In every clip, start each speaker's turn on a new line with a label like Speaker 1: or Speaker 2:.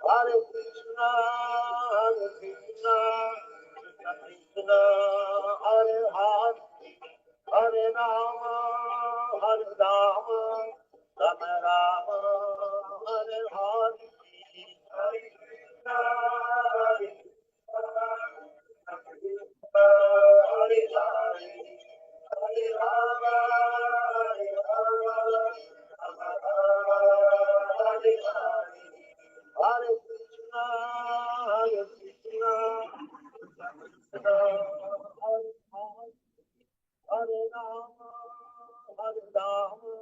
Speaker 1: Hare Krishna, Krishna Krishna, Hare Hare, Hare Rama, Hare Rama, Rama Rama, Hare Hare. Hare Krishna, Hare Krishna, Krishna Hare Hare, Hare Rama, Hare Rama, Rama Rama, Hare Hare. Hare Krishna, Hare Krishna, Krishna Krishna, Hare Hare, Hare Rama, Hare Rama,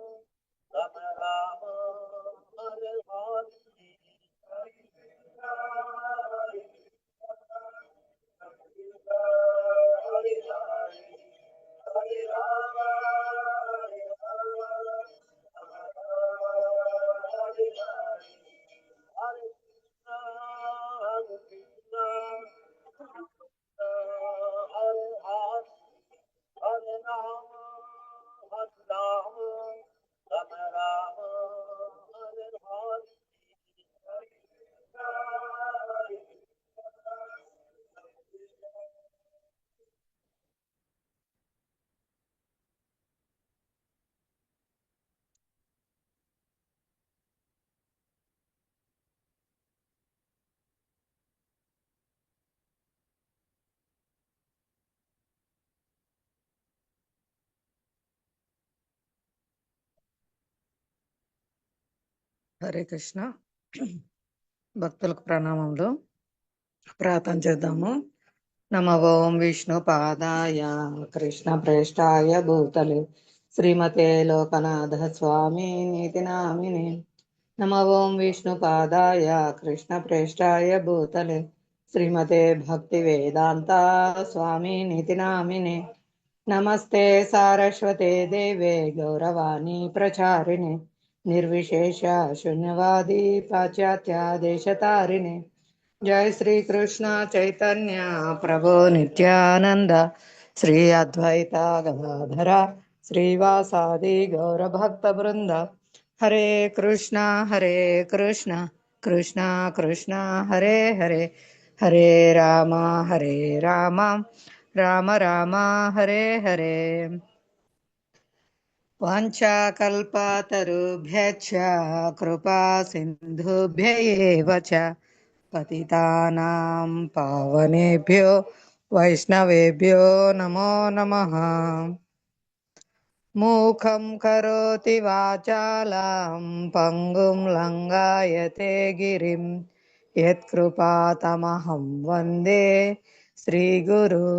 Speaker 1: Rama Rama, Hare Hare. Hare Krishna, Hare Krishna, Krishna Hare Hare, Hare Rama, Hare Rama, Rama Rama, Hare Hare. Hare Krishna, Hare Krishna, Krishna Hare Hare, Hare Rama, Hare Rama, Rama Rama, Hare Hare. Hare Krishna, Hare Krishna, Krishna
Speaker 2: Hare Krishna. భక్తులకు ప్రణామములు. ప్రార్థన చేద్దాము. నమ ఓం విష్ణు పాదాయ కృష్ణ ప్రేష్టాయ భూతలే శ్రీమతే లోకనాథ స్వామి నీతి నామినే. నమ ఓం విష్ణు పాదాయ కృష్ణ ప్రేష్టాయ భూతలే శ్రీమతే భక్తి వేదాంత స్వామి నీతి నామినే. నమస్తే సారస్వతే దేవే గౌరవాణి ప్రచారిణే నిర్విశేష శూన్యవాది పాశ్చాత్య దేశతారిణే. జయ శ్రీ కృష్ణ చైతన్య ప్రభు నిత్యానంద శ్రీ అద్వైత గదాధర శ్రీవాసాది గౌరభక్త బృంద. హరే కృష్ణ కృష్ణ కృష్ణ హరే హరే, హరే రామ రామ రామ రామ హరే హరే. వాంఛాకల్పతరుభ్యశ్చ కృపా సింధుభ్య ఏవ చ పతితానాం పావనేభ్యో వైష్ణవేభ్యో నమో నమః. మూకం కరోతి వాచాలం పంగుం లంఘాయతే గిరిం యత్కృపాతమహం వందే శ్రీగురుదీనతారిణం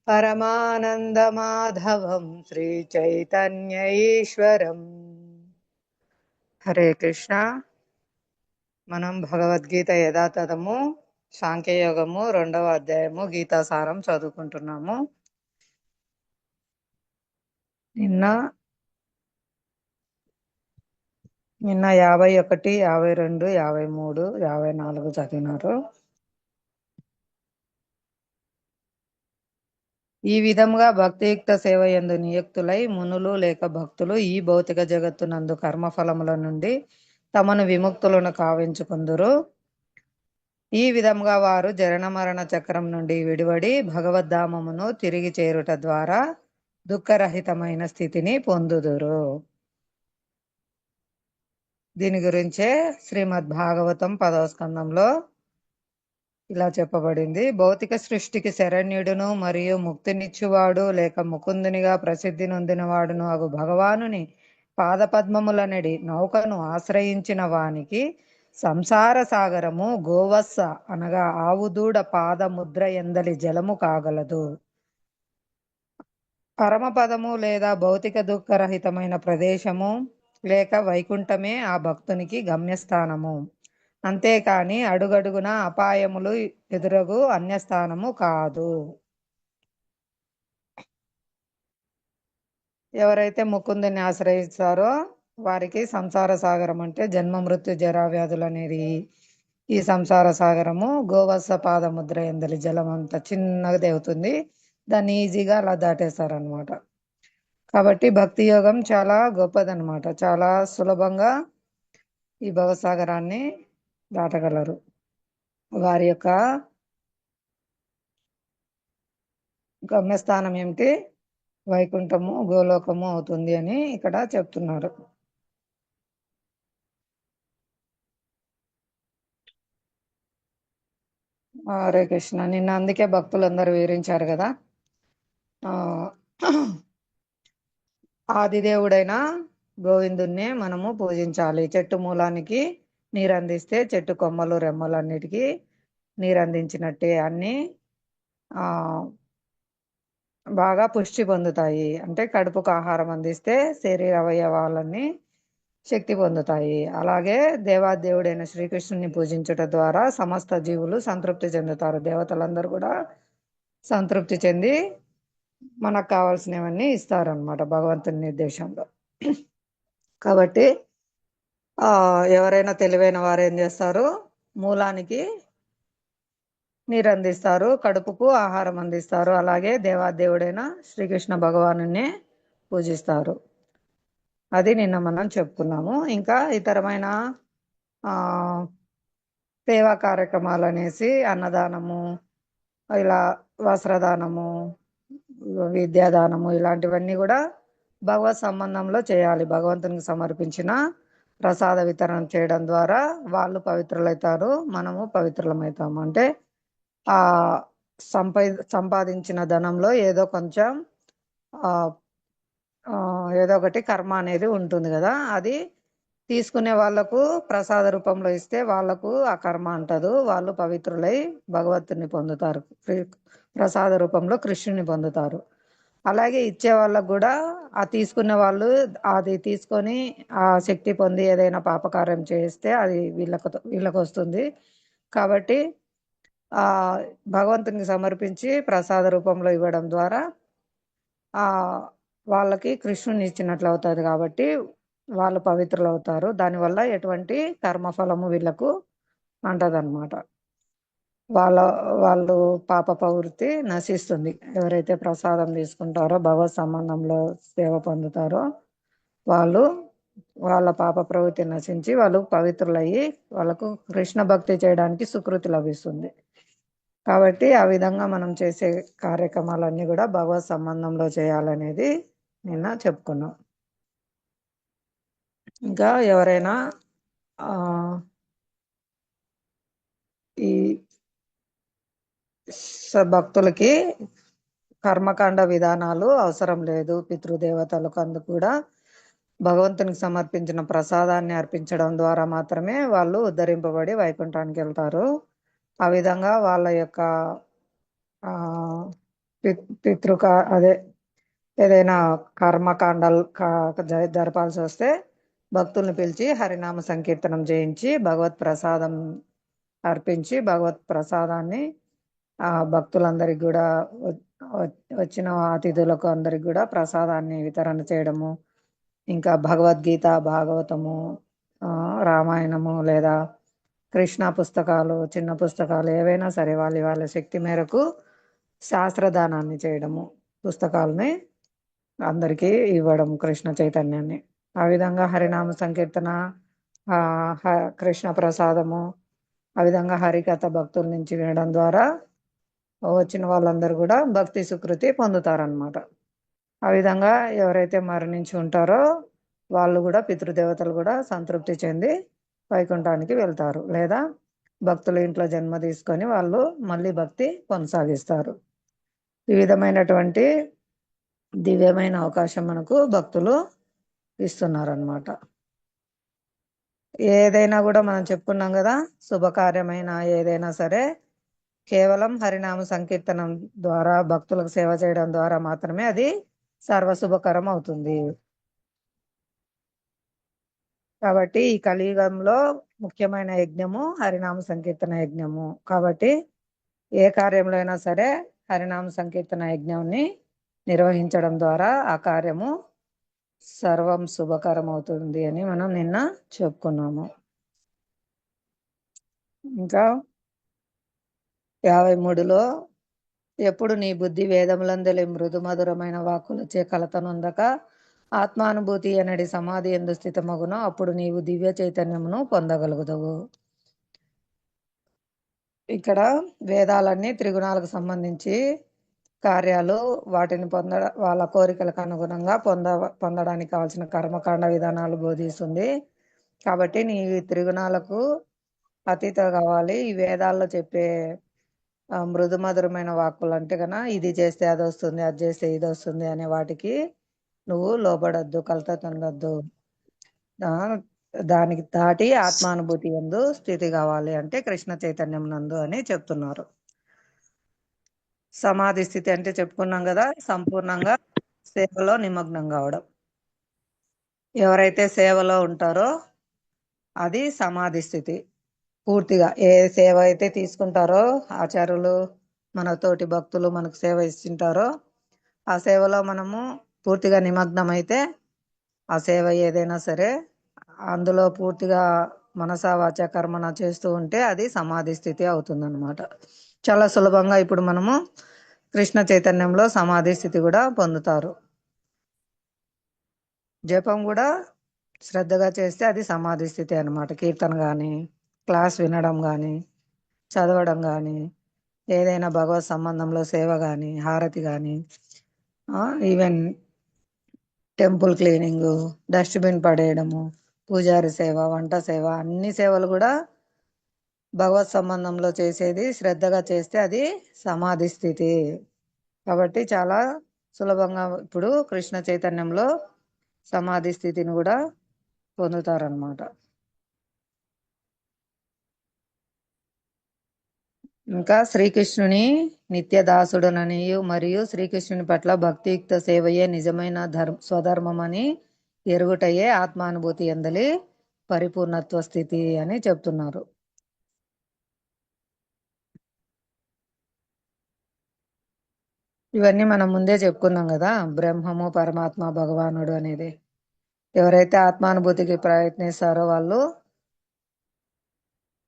Speaker 2: పరమానందమాధవం శ్రీచైతన్య ఈశ్వరం. హరే కృష్ణ. మనం భగవద్గీత యథాతథము సాంఖ్యయోగము 2వ అధ్యాయము గీతాసారం చదువుకుంటున్నాము. నిన్న 51, 52, 53, 54 చదివినారు. ఈ విధముగా భక్తియుక్త సేవ యందు నియుక్తులై మునులు లేక భక్తులు ఈ భౌతిక జగత్తునందు కర్మఫలముల నుండి తమను విముక్తులను కావించుకుందురు. ఈ విధముగా వారు జనన మరణ చక్రం నుండి విడివడి భగవద్ధామమును తిరిగి చేరుట ద్వారా దుఃఖరహితమైన స్థితిని పొందుదురు. దీని గురించే శ్రీమద్ భాగవతం 10వ స్కందంలో ఇలా చెప్పబడింది. భౌతిక సృష్టికి శరణ్యుడును మరియు ముక్తినిచ్చువాడు లేక ముకుందునిగా ప్రసిద్ధి నొందినవాడును అగు భగవానుని పాదపద్మములనడి నౌకను ఆశ్రయించిన వానికి సంసార సాగరము గోవత్స అనగా ఆవుదూడ పాదముద్ర ఎందలి జలము కాగలదు. పరమపదము లేదా భౌతిక దుఃఖరహితమైన ప్రదేశము లేక వైకుంఠమే ఆ భక్తునికి గమ్యస్థానము. అంతేకాని అడుగడుగున అపాయములు ఎదురగు అన్యస్థానము కాదు. ఎవరైతే ముకుందుని ఆశ్రయిస్తారో వారికి సంసార సాగరం అంటే జన్మ మృత్యు జరా వ్యాధులు అనేది ఈ సంసార సాగరము గోవత్స పాదముద్ర ఎందలి జలం అంత చిన్నగా తెగుతుంది. దాన్ని ఈజీగా అలా దాటేస్తారనమాట. కాబట్టి భక్తి యోగం చాలా గొప్పదనమాట. చాలా సులభంగా ఈ భవసాగరాన్ని దాటగలరు. వారి యొక్క గమ్యస్థానం ఏమిటి? వైకుంఠము, గోలోకము అవుతుంది అని ఇక్కడ చెప్తున్నారు. హరే కృష్ణ. నిన్న అందుకే భక్తులందరూ వివరించారు కదా, ఆదిదేవుడైన గోవిందుణ్ణి మనము పూజించాలి. చెట్టు మూలానికి నీరందిస్తే చెట్టు కొమ్మలు రెమ్మలన్నిటికీ నీరందించినట్టే అన్ని బాగా పుష్టి పొందుతాయి. అంటే కడుపుకు ఆహారం అందిస్తే శరీర అవయవాలన్నీ శక్తి పొందుతాయి. అలాగే దేవాదేవుడైన శ్రీకృష్ణుని పూజించుట ద్వారా సమస్త జీవులు సంతృప్తి చెందుతారు. దేవతలందరూ కూడా సంతృప్తి చెంది మనకు కావాల్సినవన్నీ ఇస్తారనమాట భగవంతుని నిర్దేశంలో. కాబట్టి ఎవరైనా తెలివైన వారు ఏం చేస్తారు? మూలానికి నీరు అందిస్తారు, కడుపుకు ఆహారం అందిస్తారు. అలాగే దేవాదేవుడైన శ్రీకృష్ణ భగవాను పూజిస్తారు. అది నిన్న మనం చెప్పుకున్నాము. ఇంకా ఇతరమైన సేవా కార్యక్రమాలు అనేసి అన్నదానము, ఇలా వస్త్రదానము, విద్యాదానము, ఇలాంటివన్నీ కూడా భగవత్ సంబంధంలో చేయాలి. భగవంతునికి సమర్పించిన ప్రసాద వితరణ చేయడం ద్వారా వాళ్ళు పవిత్రులవుతారు, మనము పవిత్రులమవుతాము. అంటే ఆ సంపాదించిన ధనంలో ఏదో కొంచెం ఏదో ఒకటి కర్మ అనేది ఉంటుంది కదా, అది తీసుకునే వాళ్ళకు ప్రసాద రూపంలో ఇస్తే వాళ్ళకు ఆ కర్మ అంటదు, వాళ్ళు పవిత్రులై భగవంతుని పొందుతారు, ప్రసాద రూపంలో కృష్ణుని పొందుతారు. అలాగే ఇచ్చే వాళ్ళకు కూడా ఆ తీసుకునే వాళ్ళు అది తీసుకొని ఆ శక్తి పొంది ఏదైనా పాపకార్యం చేస్తే అది వీళ్ళకు వస్తుంది. కాబట్టి భగవంతునికి సమర్పించి ప్రసాద రూపంలో ఇవ్వడం ద్వారా వాళ్ళకి కృష్ణుని ఇచ్చినట్లు అవుతుంది. కాబట్టి వాళ్ళు పవిత్రులు అవుతారు. దానివల్ల ఎటువంటి కర్మఫలము వీళ్ళకు అంటదన్నమాట. వాళ్ళు పాప ప్రవృత్తి నశిస్తుంది. ఎవరైతే ప్రసాదం తీసుకుంటారో భగవత్ సంబంధంలో సేవ పొందుతారో వాళ్ళ పాప ప్రవృత్తి నశించి వాళ్ళు పవిత్రులయ్యి వాళ్ళకు కృష్ణ భక్తి చేయడానికి సుకృతి లభిస్తుంది. కాబట్టి ఆ విధంగా మనం చేసే కార్యక్రమాలన్నీ కూడా భగవత్ సంబంధంలో చేయాలనేది నిన్న చెప్పుకున్నాం. ఇంకా ఎవరైనా ఈ భక్తులకి కర్మకాండ విధానాలు అవసరం లేదు. పితృదేవతలకు అందుకు కూడా భగవంతునికి సమర్పించిన ప్రసాదాన్ని అర్పించడం ద్వారా మాత్రమే వాళ్ళు ఉద్ధరింపబడి వైకుంఠానికి వెళ్తారు. ఆ విధంగా వాళ్ళ యొక్క అదే ఏదైనా కర్మకాండాలు జరపాల్సి వస్తే భక్తుల్ని పిలిచి హరినామ సంకీర్తనం చేయించి భగవత్ ప్రసాదం అర్పించి భగవత్ ప్రసాదాన్ని భక్తులందరికి కూడా వచ్చిన అతిథులకు అందరికి కూడా ప్రసాదాన్ని వితరణ చేయడము, ఇంకా భగవద్గీత, భాగవతము, రామాయణము లేదా కృష్ణ పుస్తకాలు, చిన్న పుస్తకాలు ఏవైనా సరే వాళ్ళ శక్తి మేరకు శాస్త్రదానాన్ని చేయడము, పుస్తకాలని అందరికీ ఇవ్వడం, కృష్ణ చైతన్యాన్ని. ఆ విధంగా హరినామ సంకీర్తన, కృష్ణ ప్రసాదము, ఆ విధంగా హరికథ భక్తుల నుంచి వినడం ద్వారా వచ్చిన వాళ్ళందరూ కూడా భక్తి సుకృతి పొందుతారనమాట. ఆ విధంగా ఎవరైతే మరణించి ఉంటారో వాళ్ళు కూడా పితృదేవతలు కూడా సంతృప్తి చెంది వైకుంఠానికి వెళ్తారు. లేదా భక్తుల ఇంట్లో జన్మ తీసుకొని వాళ్ళు మళ్ళీ భక్తి కొనసాగిస్తారు. ఈ విధమైనటువంటి దివ్యమైన అవకాశం మనకు భక్తులు ఇస్తున్నారనమాట. ఏదైనా కూడా మనం చెప్పుకున్నాం కదా, శుభకార్యమైన ఏదైనా సరే కేవలం హరినామ సంకీర్తనం ద్వారా భక్తులకు సేవ చేయడం ద్వారా మాత్రమే అది సర్వశుభకరం అవుతుంది. కాబట్టి ఈ కలియుగంలో ముఖ్యమైన యజ్ఞము హరినామ సంకీర్తన యజ్ఞము. కాబట్టి ఏ కార్యంలో అయినా సరే హరినామ సంకీర్తన యజ్ఞాన్ని నిర్వహించడం ద్వారా ఆ కార్యము సర్వం శుభకరం అవుతుంది అని మనం నిన్న చెప్పుకున్నాము. ఇంకా 53లో ఎప్పుడు నీ బుద్ధి వేదములందలి మృదు మధురమైన వాక్కులచే కలతనొందక ఆత్మానుభూతి అనేది సమాధి ఎందు స్థితమగునో అప్పుడు నీవు దివ్య చైతన్యమును పొందగలుగుతావు. ఇక్కడ వేదాలన్నీ త్రిగుణాలకు సంబంధించి కార్యాలు, వాటిని వాళ్ళ కోరికలకు అనుగుణంగా పొందడానికి కావాల్సిన కర్మకాండ విధానాలు బోధిస్తుంది. కాబట్టి నీ త్రిగుణాలకు అతీత కావాలి. ఈ వేదాల్లో చెప్పే మృదు మధురమైన వాక్కులు అంటే కన్నా ఇది చేస్తే అది వస్తుంది, అది చేస్తే ఇది వస్తుంది అనే వాటికి నువ్వు లోబడద్దు, కలత చెందొద్దు. దానికి దాటి ఆత్మానుభూతి యందు స్థితి కావాలి అంటే కృష్ణ చైతన్యం నందు అని చెప్తున్నారు. సమాధి స్థితి అంటే చెప్పుకున్నాం కదా, సంపూర్ణంగా సేవలో నిమగ్నం కావడం. ఎవరైతే సేవలో ఉంటారో అది సమాధి స్థితి. పూర్తిగా ఏ సేవ అయితే తీసుకుంటారో ఆచార్యులు, మన తోటి భక్తులు మనకు సేవ ఇస్తుంటారో ఆ సేవలో మనము పూర్తిగా నిమగ్నం అయితే ఆ సేవ ఏదైనా సరే అందులో పూర్తిగా మనసా వాచ కర్మన చేస్తూ ఉంటే అది సమాధి స్థితి అవుతుందన్నమాట. చాలా సులభంగా ఇప్పుడు మనము కృష్ణ చైతన్యంలో సమాధి స్థితి కూడా పొందుతారు. జపం కూడా శ్రద్ధగా చేస్తే అది సమాధి స్థితి అన్నమాట. కీర్తన కానీ, క్లాస్ వినడం కానీ, చదవడం కానీ, ఏదైనా భగవత్ సంబంధంలో సేవ కానీ, హారతి కానీ, ఈవెన్ టెంపుల్ క్లీనింగ్, డస్ట్బిన్ పడేయడము, పూజారి సేవ, వంట సేవ, అన్ని సేవలు కూడా భగవత్ సంబంధంలో చేసేది శ్రద్ధగా చేస్తే అది సమాధి స్థితి. కాబట్టి చాలా సులభంగా ఇప్పుడు కృష్ణ చైతన్యంలో సమాధి స్థితిని కూడా పొందుతారనమాట. ఇంకా శ్రీకృష్ణుని నిత్య దాసుడనని మరియు శ్రీకృష్ణుని పట్ల భక్తియుక్త సేవయే నిజమైన స్వధర్మం అని ఎరుగుటయే ఆత్మానుభూతి ఎందలి పరిపూర్ణత్వ స్థితి అని చెప్తున్నారు. ఇవన్నీ మనం ముందే చెప్పుకున్నాం కదా, బ్రహ్మము, పరమాత్మ, భగవానుడు అనేది. ఎవరైతే ఆత్మానుభూతికి ప్రయత్నిస్తారో వాళ్ళు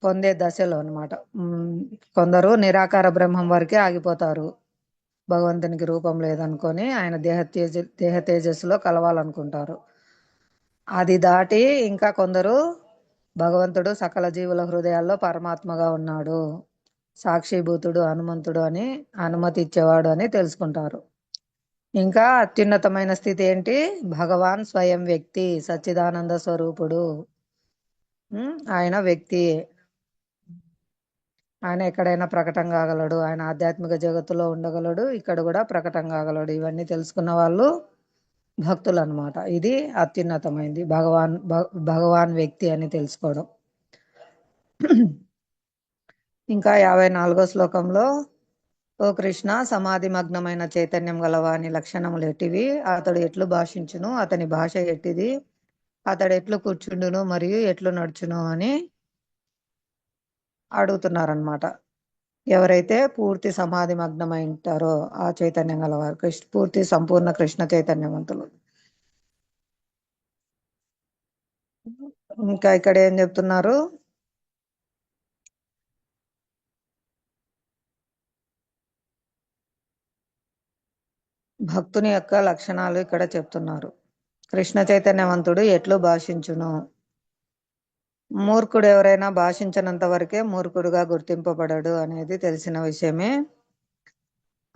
Speaker 2: పొందే దశలో అన్నమాట. కొందరు నిరాకార బ్రహ్మం వరకే ఆగిపోతారు. భగవంతునికి రూపం లేదనుకొని ఆయన దేహ తేజస్సులో కలవాలనుకుంటారు. అది దాటి ఇంకా కొందరు భగవంతుడు సకల జీవుల హృదయాల్లో పరమాత్మగా ఉన్నాడు, సాక్షిభూతుడు, హనుమంతుడు అని అనుమతి ఇచ్చేవాడు అని తెలుసుకుంటారు. ఇంకా అత్యున్నతమైన స్థితి ఏంటి? భగవాన్ స్వయం వ్యక్తి, సచ్చిదానంద స్వరూపుడు. ఆయన వ్యక్తి, ఆయన ఎక్కడైనా ప్రకటన కాగలడు, ఆయన ఆధ్యాత్మిక జగత్తులో ఉండగలడు, ఇక్కడ కూడా ప్రకటన కాగలడు. ఇవన్నీ తెలుసుకున్న వాళ్ళు భక్తులు అన్నమాట. ఇది అత్యున్నతమైంది, భగవాన్ వ్యక్తి అని తెలుసుకోవడం. ఇంకా 54వ శ్లోకంలో, ఓ కృష్ణ, సమాధి మగ్నమైన చైతన్యం గలవాని లక్షణములు ఎట్టివి? అతడు ఎట్లు భాషించును? అతని భాష ఎట్టిది? అతడు ఎట్లు కూర్చుండును మరియు ఎట్లు నడుచును అని అడుగుతున్నారనమాట. ఎవరైతే పూర్తి సమాధి మగ్నమై ఉంటారో ఆ చైతన్యం గలవారు పూర్తి సంపూర్ణ కృష్ణ చైతన్యవంతులు. ఇంకా ఇక్కడ ఏం చెప్తున్నారు? భక్తుని యొక్క లక్షణాలు ఇక్కడ చెప్తున్నారు. కృష్ణ చైతన్యవంతుడు ఎట్లు భాషించును? మూర్ఖుడు ఎవరైనా భాషించినంత వరకే మూర్ఖుడుగా గుర్తింపబడడు అనేది తెలిసిన విషయమే.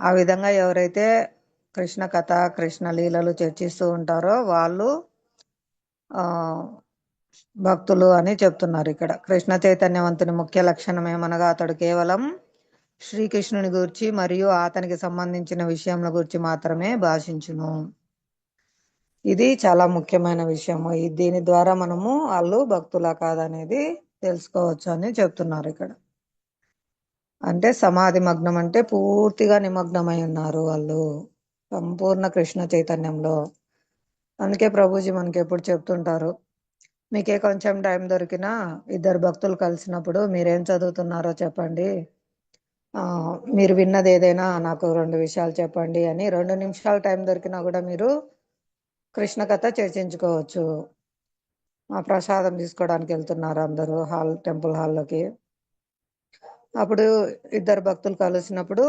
Speaker 2: ఆ విధంగా ఎవరైతే కృష్ణ కథ, కృష్ణ లీలలు చర్చిస్తూ ఉంటారో వాళ్ళు భక్తులు అని చెప్తున్నారు. ఇక్కడ కృష్ణ చైతన్యవంతుని ముఖ్య లక్షణం ఏమనగా అతడు కేవలం శ్రీకృష్ణుని గురించి మరియు అతనికి సంబంధించిన విషయంల గురించి మాత్రమే భాషించును. ఇది చాలా ముఖ్యమైన విషయము. దీని ద్వారా మనము వాళ్ళు భక్తులా కాదనేది తెలుసుకోవచ్చు అని చెప్తున్నారు ఇక్కడ. అంటే సమాధి మగ్నం అంటే పూర్తిగా నిమగ్నమై ఉన్నారు వాళ్ళు సంపూర్ణ కృష్ణ చైతన్యంలో. అందుకే ప్రభుజీ మనకి ఎప్పుడు చెప్తుంటారు, మీకే కొంచెం టైం దొరికినా ఇద్దరు భక్తులు కలిసినప్పుడు మీరేం చదువుతున్నారో చెప్పండి, మీరు విన్నది ఏదైనా నాకు 2 విషయాలు చెప్పండి అని 2 నిమిషాల టైం దొరికినా కూడా మీరు కృష్ణ కథ చర్చించుకోవచ్చు. ప్రసాదం తీసుకోవడానికి వెళ్తున్నారు అందరూ టెంపుల్ హాల్లోకి. అప్పుడు ఇద్దరు భక్తులు కలిసినప్పుడు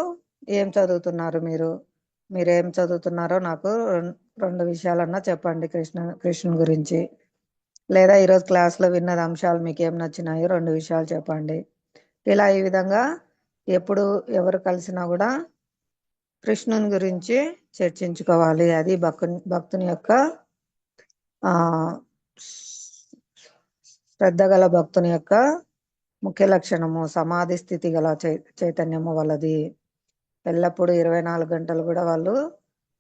Speaker 2: ఏం చదువుతున్నారు, మీరేం చదువుతున్నారో నాకు 2 విషయాలన్నా చెప్పండి కృష్ణుని గురించి. లేదా ఈరోజు క్లాస్లో విన్నది అంశాలు మీకు ఏం నచ్చినాయో 2 విషయాలు చెప్పండి. ఇలా ఈ విధంగా ఎప్పుడు ఎవరు కలిసినా కూడా కృష్ణుని గురించి చర్చించుకోవాలి. అది భక్తుని యొక్క శ్రద్ధ గల భక్తుని యొక్క ముఖ్య లక్షణము. సమాధి స్థితి గల చైతన్యము వాళ్ళది. ఎల్లప్పుడూ 24 గంటలు కూడా వాళ్ళు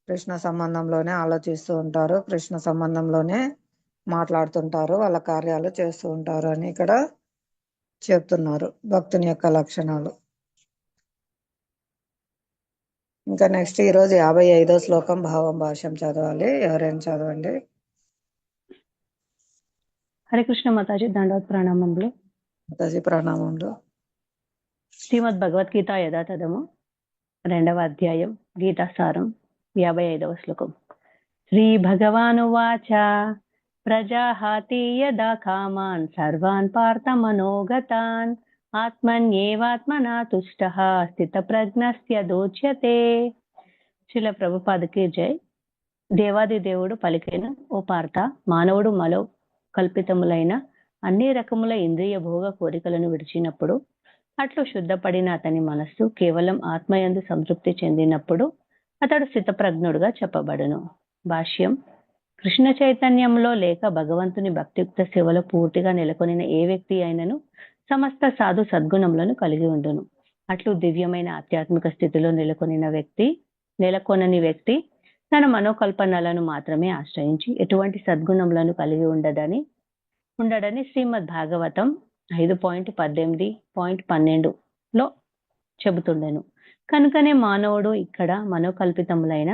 Speaker 2: కృష్ణ సంబంధంలోనే ఆలోచిస్తూ ఉంటారు, కృష్ణ సంబంధంలోనే మాట్లాడుతుంటారు, వాళ్ళ కార్యాలు చేస్తూ ఉంటారు అని ఇక్కడ చెప్తున్నారు భక్తుని యొక్క లక్షణాలు. ఇంకా నెక్స్ట్ ఈరోజు 55వ శ్లోకం భావం భాష్యం చదవాలి. ఎవరైనా చదవండి.
Speaker 3: హరే కృష్ణ మాతాజీ. దండవత్ ప్రణామములు.
Speaker 2: మాతాజీ ప్రణామములు.
Speaker 3: శ్రీమద్ భగవద్గీత యథాతథము 2వ అధ్యాయం గీతాసారం 55వ శ్లోకం. శ్రీ భగవానువాచ ప్రజాహాతి యదా కామాన్ సర్వాన్ పార్థ మనోగతాన్ ఆత్మన్యేవాత్మనా తుష్టః స్థితప్రజ్ఞస్య దోచ్యతే. శ్రీల ప్రభుపాదకి జై. దేవాది దేవుడు పలికేను, ఓ పార్థ, మానవుడు మలో కల్పితములైన అన్ని రకముల ఇంద్రియ భోగ కోరికలను విడిచినప్పుడు, అట్లు శుద్ధపడిన అతని మనస్సు కేవలం ఆత్మయందు సంతృప్తి చెందినప్పుడు అతడు స్థితప్రజ్ఞుడుగా చెప్పబడును. భాష్యం. కృష్ణ చైతన్యంలో లేక భగవంతుని భక్తియుక్త సేవలో పూర్తిగా నెలకొనిన ఏ వ్యక్తి అయినను సమస్త సాధు సద్గుణములను కలిగి ఉండును. అట్లు దివ్యమైన ఆధ్యాత్మిక స్థితిలో నెలకొనని వ్యక్తి తన మనోకల్పనలను మాత్రమే ఆశ్రయించి ఎటువంటి సద్గుణములను కలిగి ఉండడని శ్రీమద్ భాగవతం 5.18.12 చెబుతుండెను. కనుకనే మానవుడు ఇక్కడ మనోకల్పితములైన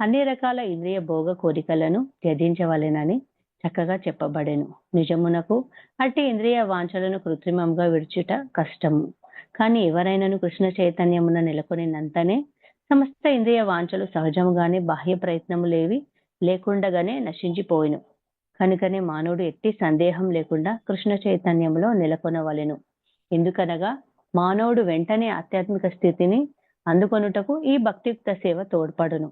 Speaker 3: అన్ని రకాల ఇంద్రియ భోగ కోరికలను త్యజించవలెనని చక్కగా చెప్పబడెను. నిజమునకు అట్టి ఇంద్రియ వాంఛలను కృత్రిమంగా విడుచుట కష్టము. కానీ ఎవరైనాను కృష్ణ చైతన్యమున నెలకొనినంతనే సమస్త ఇంద్రియ వాంఛలు సహజముగానే బాహ్య ప్రయత్నములేవి లేకుండగానే నశించిపోయిను. కనుకనే మానవుడు ఎట్టి సందేహం లేకుండా కృష్ణ చైతన్యంలో నెలకొనవలెను. ఎందుకనగా మానవుడు వెంటనే ఆధ్యాత్మిక స్థితిని అందుకొనుటకు ఈ భక్తియుక్త సేవ తోడ్పడును.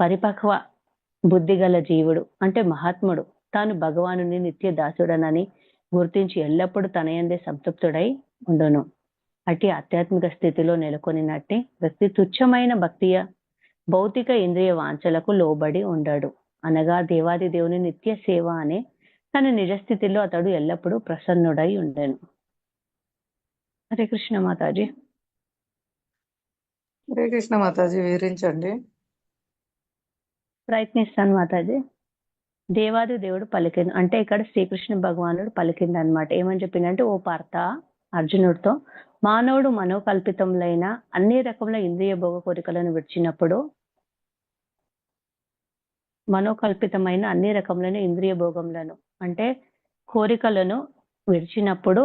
Speaker 3: పరిపక్వ బుద్ధిగల జీవుడు అంటే మహాత్ముడు తాను భగవానుని నిత్య దాసుడనని గుర్తించి ఎల్లప్పుడూ తనయందే సంతృప్తుడై ఉండును. అట్టి ఆధ్యాత్మిక స్థితిలో నెలకొనినట్టే వ్యక్తి తుచ్చమైన భౌతిక ఇంద్రియ వాంఛలకు లోబడి ఉండడు. అనగా దేవాది దేవుని నిత్య సేవ అనే తన నిజస్థితిలో అతడు ఎల్లప్పుడూ ప్రసన్నుడై ఉండెను. హరే కృష్ణ మాతాజీ.
Speaker 2: హరే కృష్ణ మాతాజీ, వివరించండి.
Speaker 3: ప్రయత్నిస్తాను మాతాజీ. దేవాది దేవుడు పలికింది అంటే ఇక్కడ శ్రీకృష్ణ భగవానుడు పలికింది అనమాట. ఏమని చెప్పిందంటే, ఓ పార్థ, అర్జునుడితో, మానవుడు మనోకల్పితములైన అన్ని రకముల ఇంద్రియ భోగ కోరికలను విడిచినప్పుడు, మనోకల్పితమైన అన్ని రకములైన ఇంద్రియ భోగములను అంటే కోరికలను విడిచినప్పుడు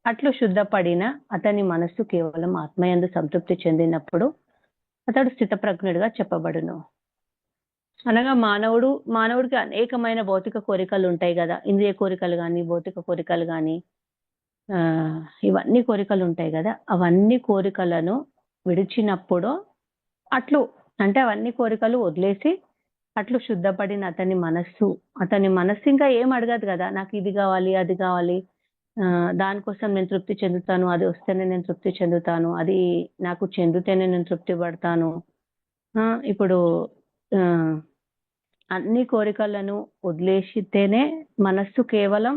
Speaker 3: అట్లు శుద్ధపడిన అతని మనస్సు కేవలం ఆత్మయందు సంతృప్తి చెందినప్పుడు అతడు స్థితప్రజ్ఞుడిగా చెప్పబడును. అనగా మానవుడికి అనేకమైన భౌతిక కోరికలు ఉంటాయి కదా. ఇంద్రియ కోరికలు కానీ, భౌతిక కోరికలు కానీ, ఇవన్నీ కోరికలు ఉంటాయి కదా. అవన్నీ కోరికలను విడిచినప్పుడు అంటే అవన్నీ కోరికలు వదిలేసి అట్లు శుద్ధపడిన అతని మనస్సు ఇంకా ఏం అడగదు కదా. నాకు ఇది కావాలి, అది కావాలి, దానికోసం నేను తృప్తి చెందుతాను, అది వస్తేనే నేను తృప్తి చెందుతాను, అది నాకు చెందితేనే నేను తృప్తి పడతాను. ఇప్పుడు అన్ని కోరికలను వదిలేసితేనే మనస్సు కేవలం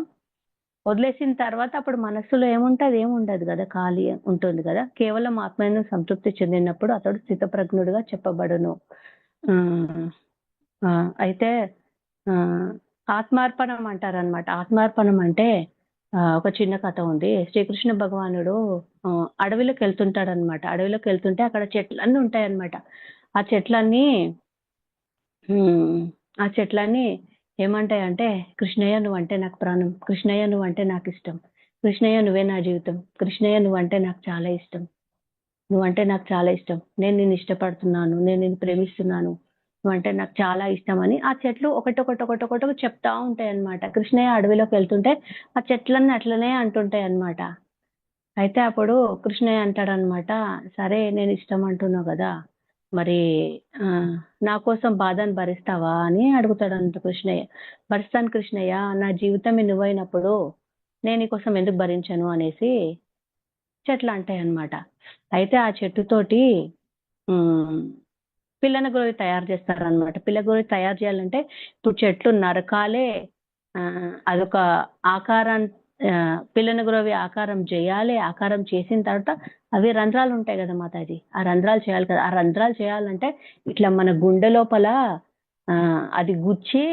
Speaker 3: వదిలేసిన తర్వాత అప్పుడు మనస్సులో ఏముండదు కదా, ఖాళీ ఉంటుంది కదా. కేవలం ఆత్మను సంతృప్తి చెందినప్పుడు అతడు స్థితప్రజ్ఞుడిగా చెప్పబడును. అయితే ఆత్మార్పణం అంటారనమాట. ఆత్మార్పణం అంటే ఒక చిన్న కథ ఉంది. శ్రీకృష్ణ భగవానుడు అడవిలోకి వెళ్తుంటాడనమాట. అడవిలోకి వెళ్తుంటే అక్కడ చెట్లన్నీ ఉంటాయన్నమాట. ఆ చెట్లన్నీ ఏమంటాయంటే, కృష్ణయ్య నువ్వంటే నాకు ప్రాణం, కృష్ణయ్య నువ్వంటే నాకు ఇష్టం, కృష్ణయ్య నువ్వే నా జీవితం, కృష్ణయ్య నువ్వంటే నాకు చాలా ఇష్టం, నువ్వంటే నాకు చాలా ఇష్టం, నేను నిన్ను ఇష్టపడుతున్నాను, నేను నిన్ను ప్రేమిస్తున్నాను, నువ్వంటే నాకు చాలా ఇష్టం అని ఆ చెట్లు ఒకటొకటి చెప్తా ఉంటాయి అన్నమాట. కృష్ణయ్య అడవిలోకి వెళ్తుంటే ఆ చెట్లన్నీ అట్లనే అంటుంటాయి అన్నమాట. అయితే అప్పుడు కృష్ణయ్య అంటాడనమాట, సరే నేను ఇష్టం అంటున్నావు కదా, మరి ఆ, నా కోసం బాధను భరిస్తావా అని అడుగుతాడంట కృష్ణయ్య. భరిస్తాను కృష్ణయ్య, నా జీవితమే నువ్వైనప్పుడు నేను నీ కోసం ఎందుకు భరించను అనేసి చెట్లు అంటాయి అన్నమాట. అయితే ఆ చెట్టుతోటి పిల్లన గొరవి తయారు చేస్తారనమాట. పిల్ల గొరవి తయారు చేయాలంటే ఇప్పుడు చెట్లు నరకాలే, అదొక ఆకారం, పిల్లన గొరవి ఆకారం చేయాలి. ఆకారం చేసిన తర్వాత అవి రంధ్రాలు ఉంటాయి కదా మాతాజీ, ఆ రంధ్రాలు చేయాలి కదా. ఆ రంధ్రాలు చేయాలంటే ఇట్లా మన గుండె లోపల అది గుచ్చి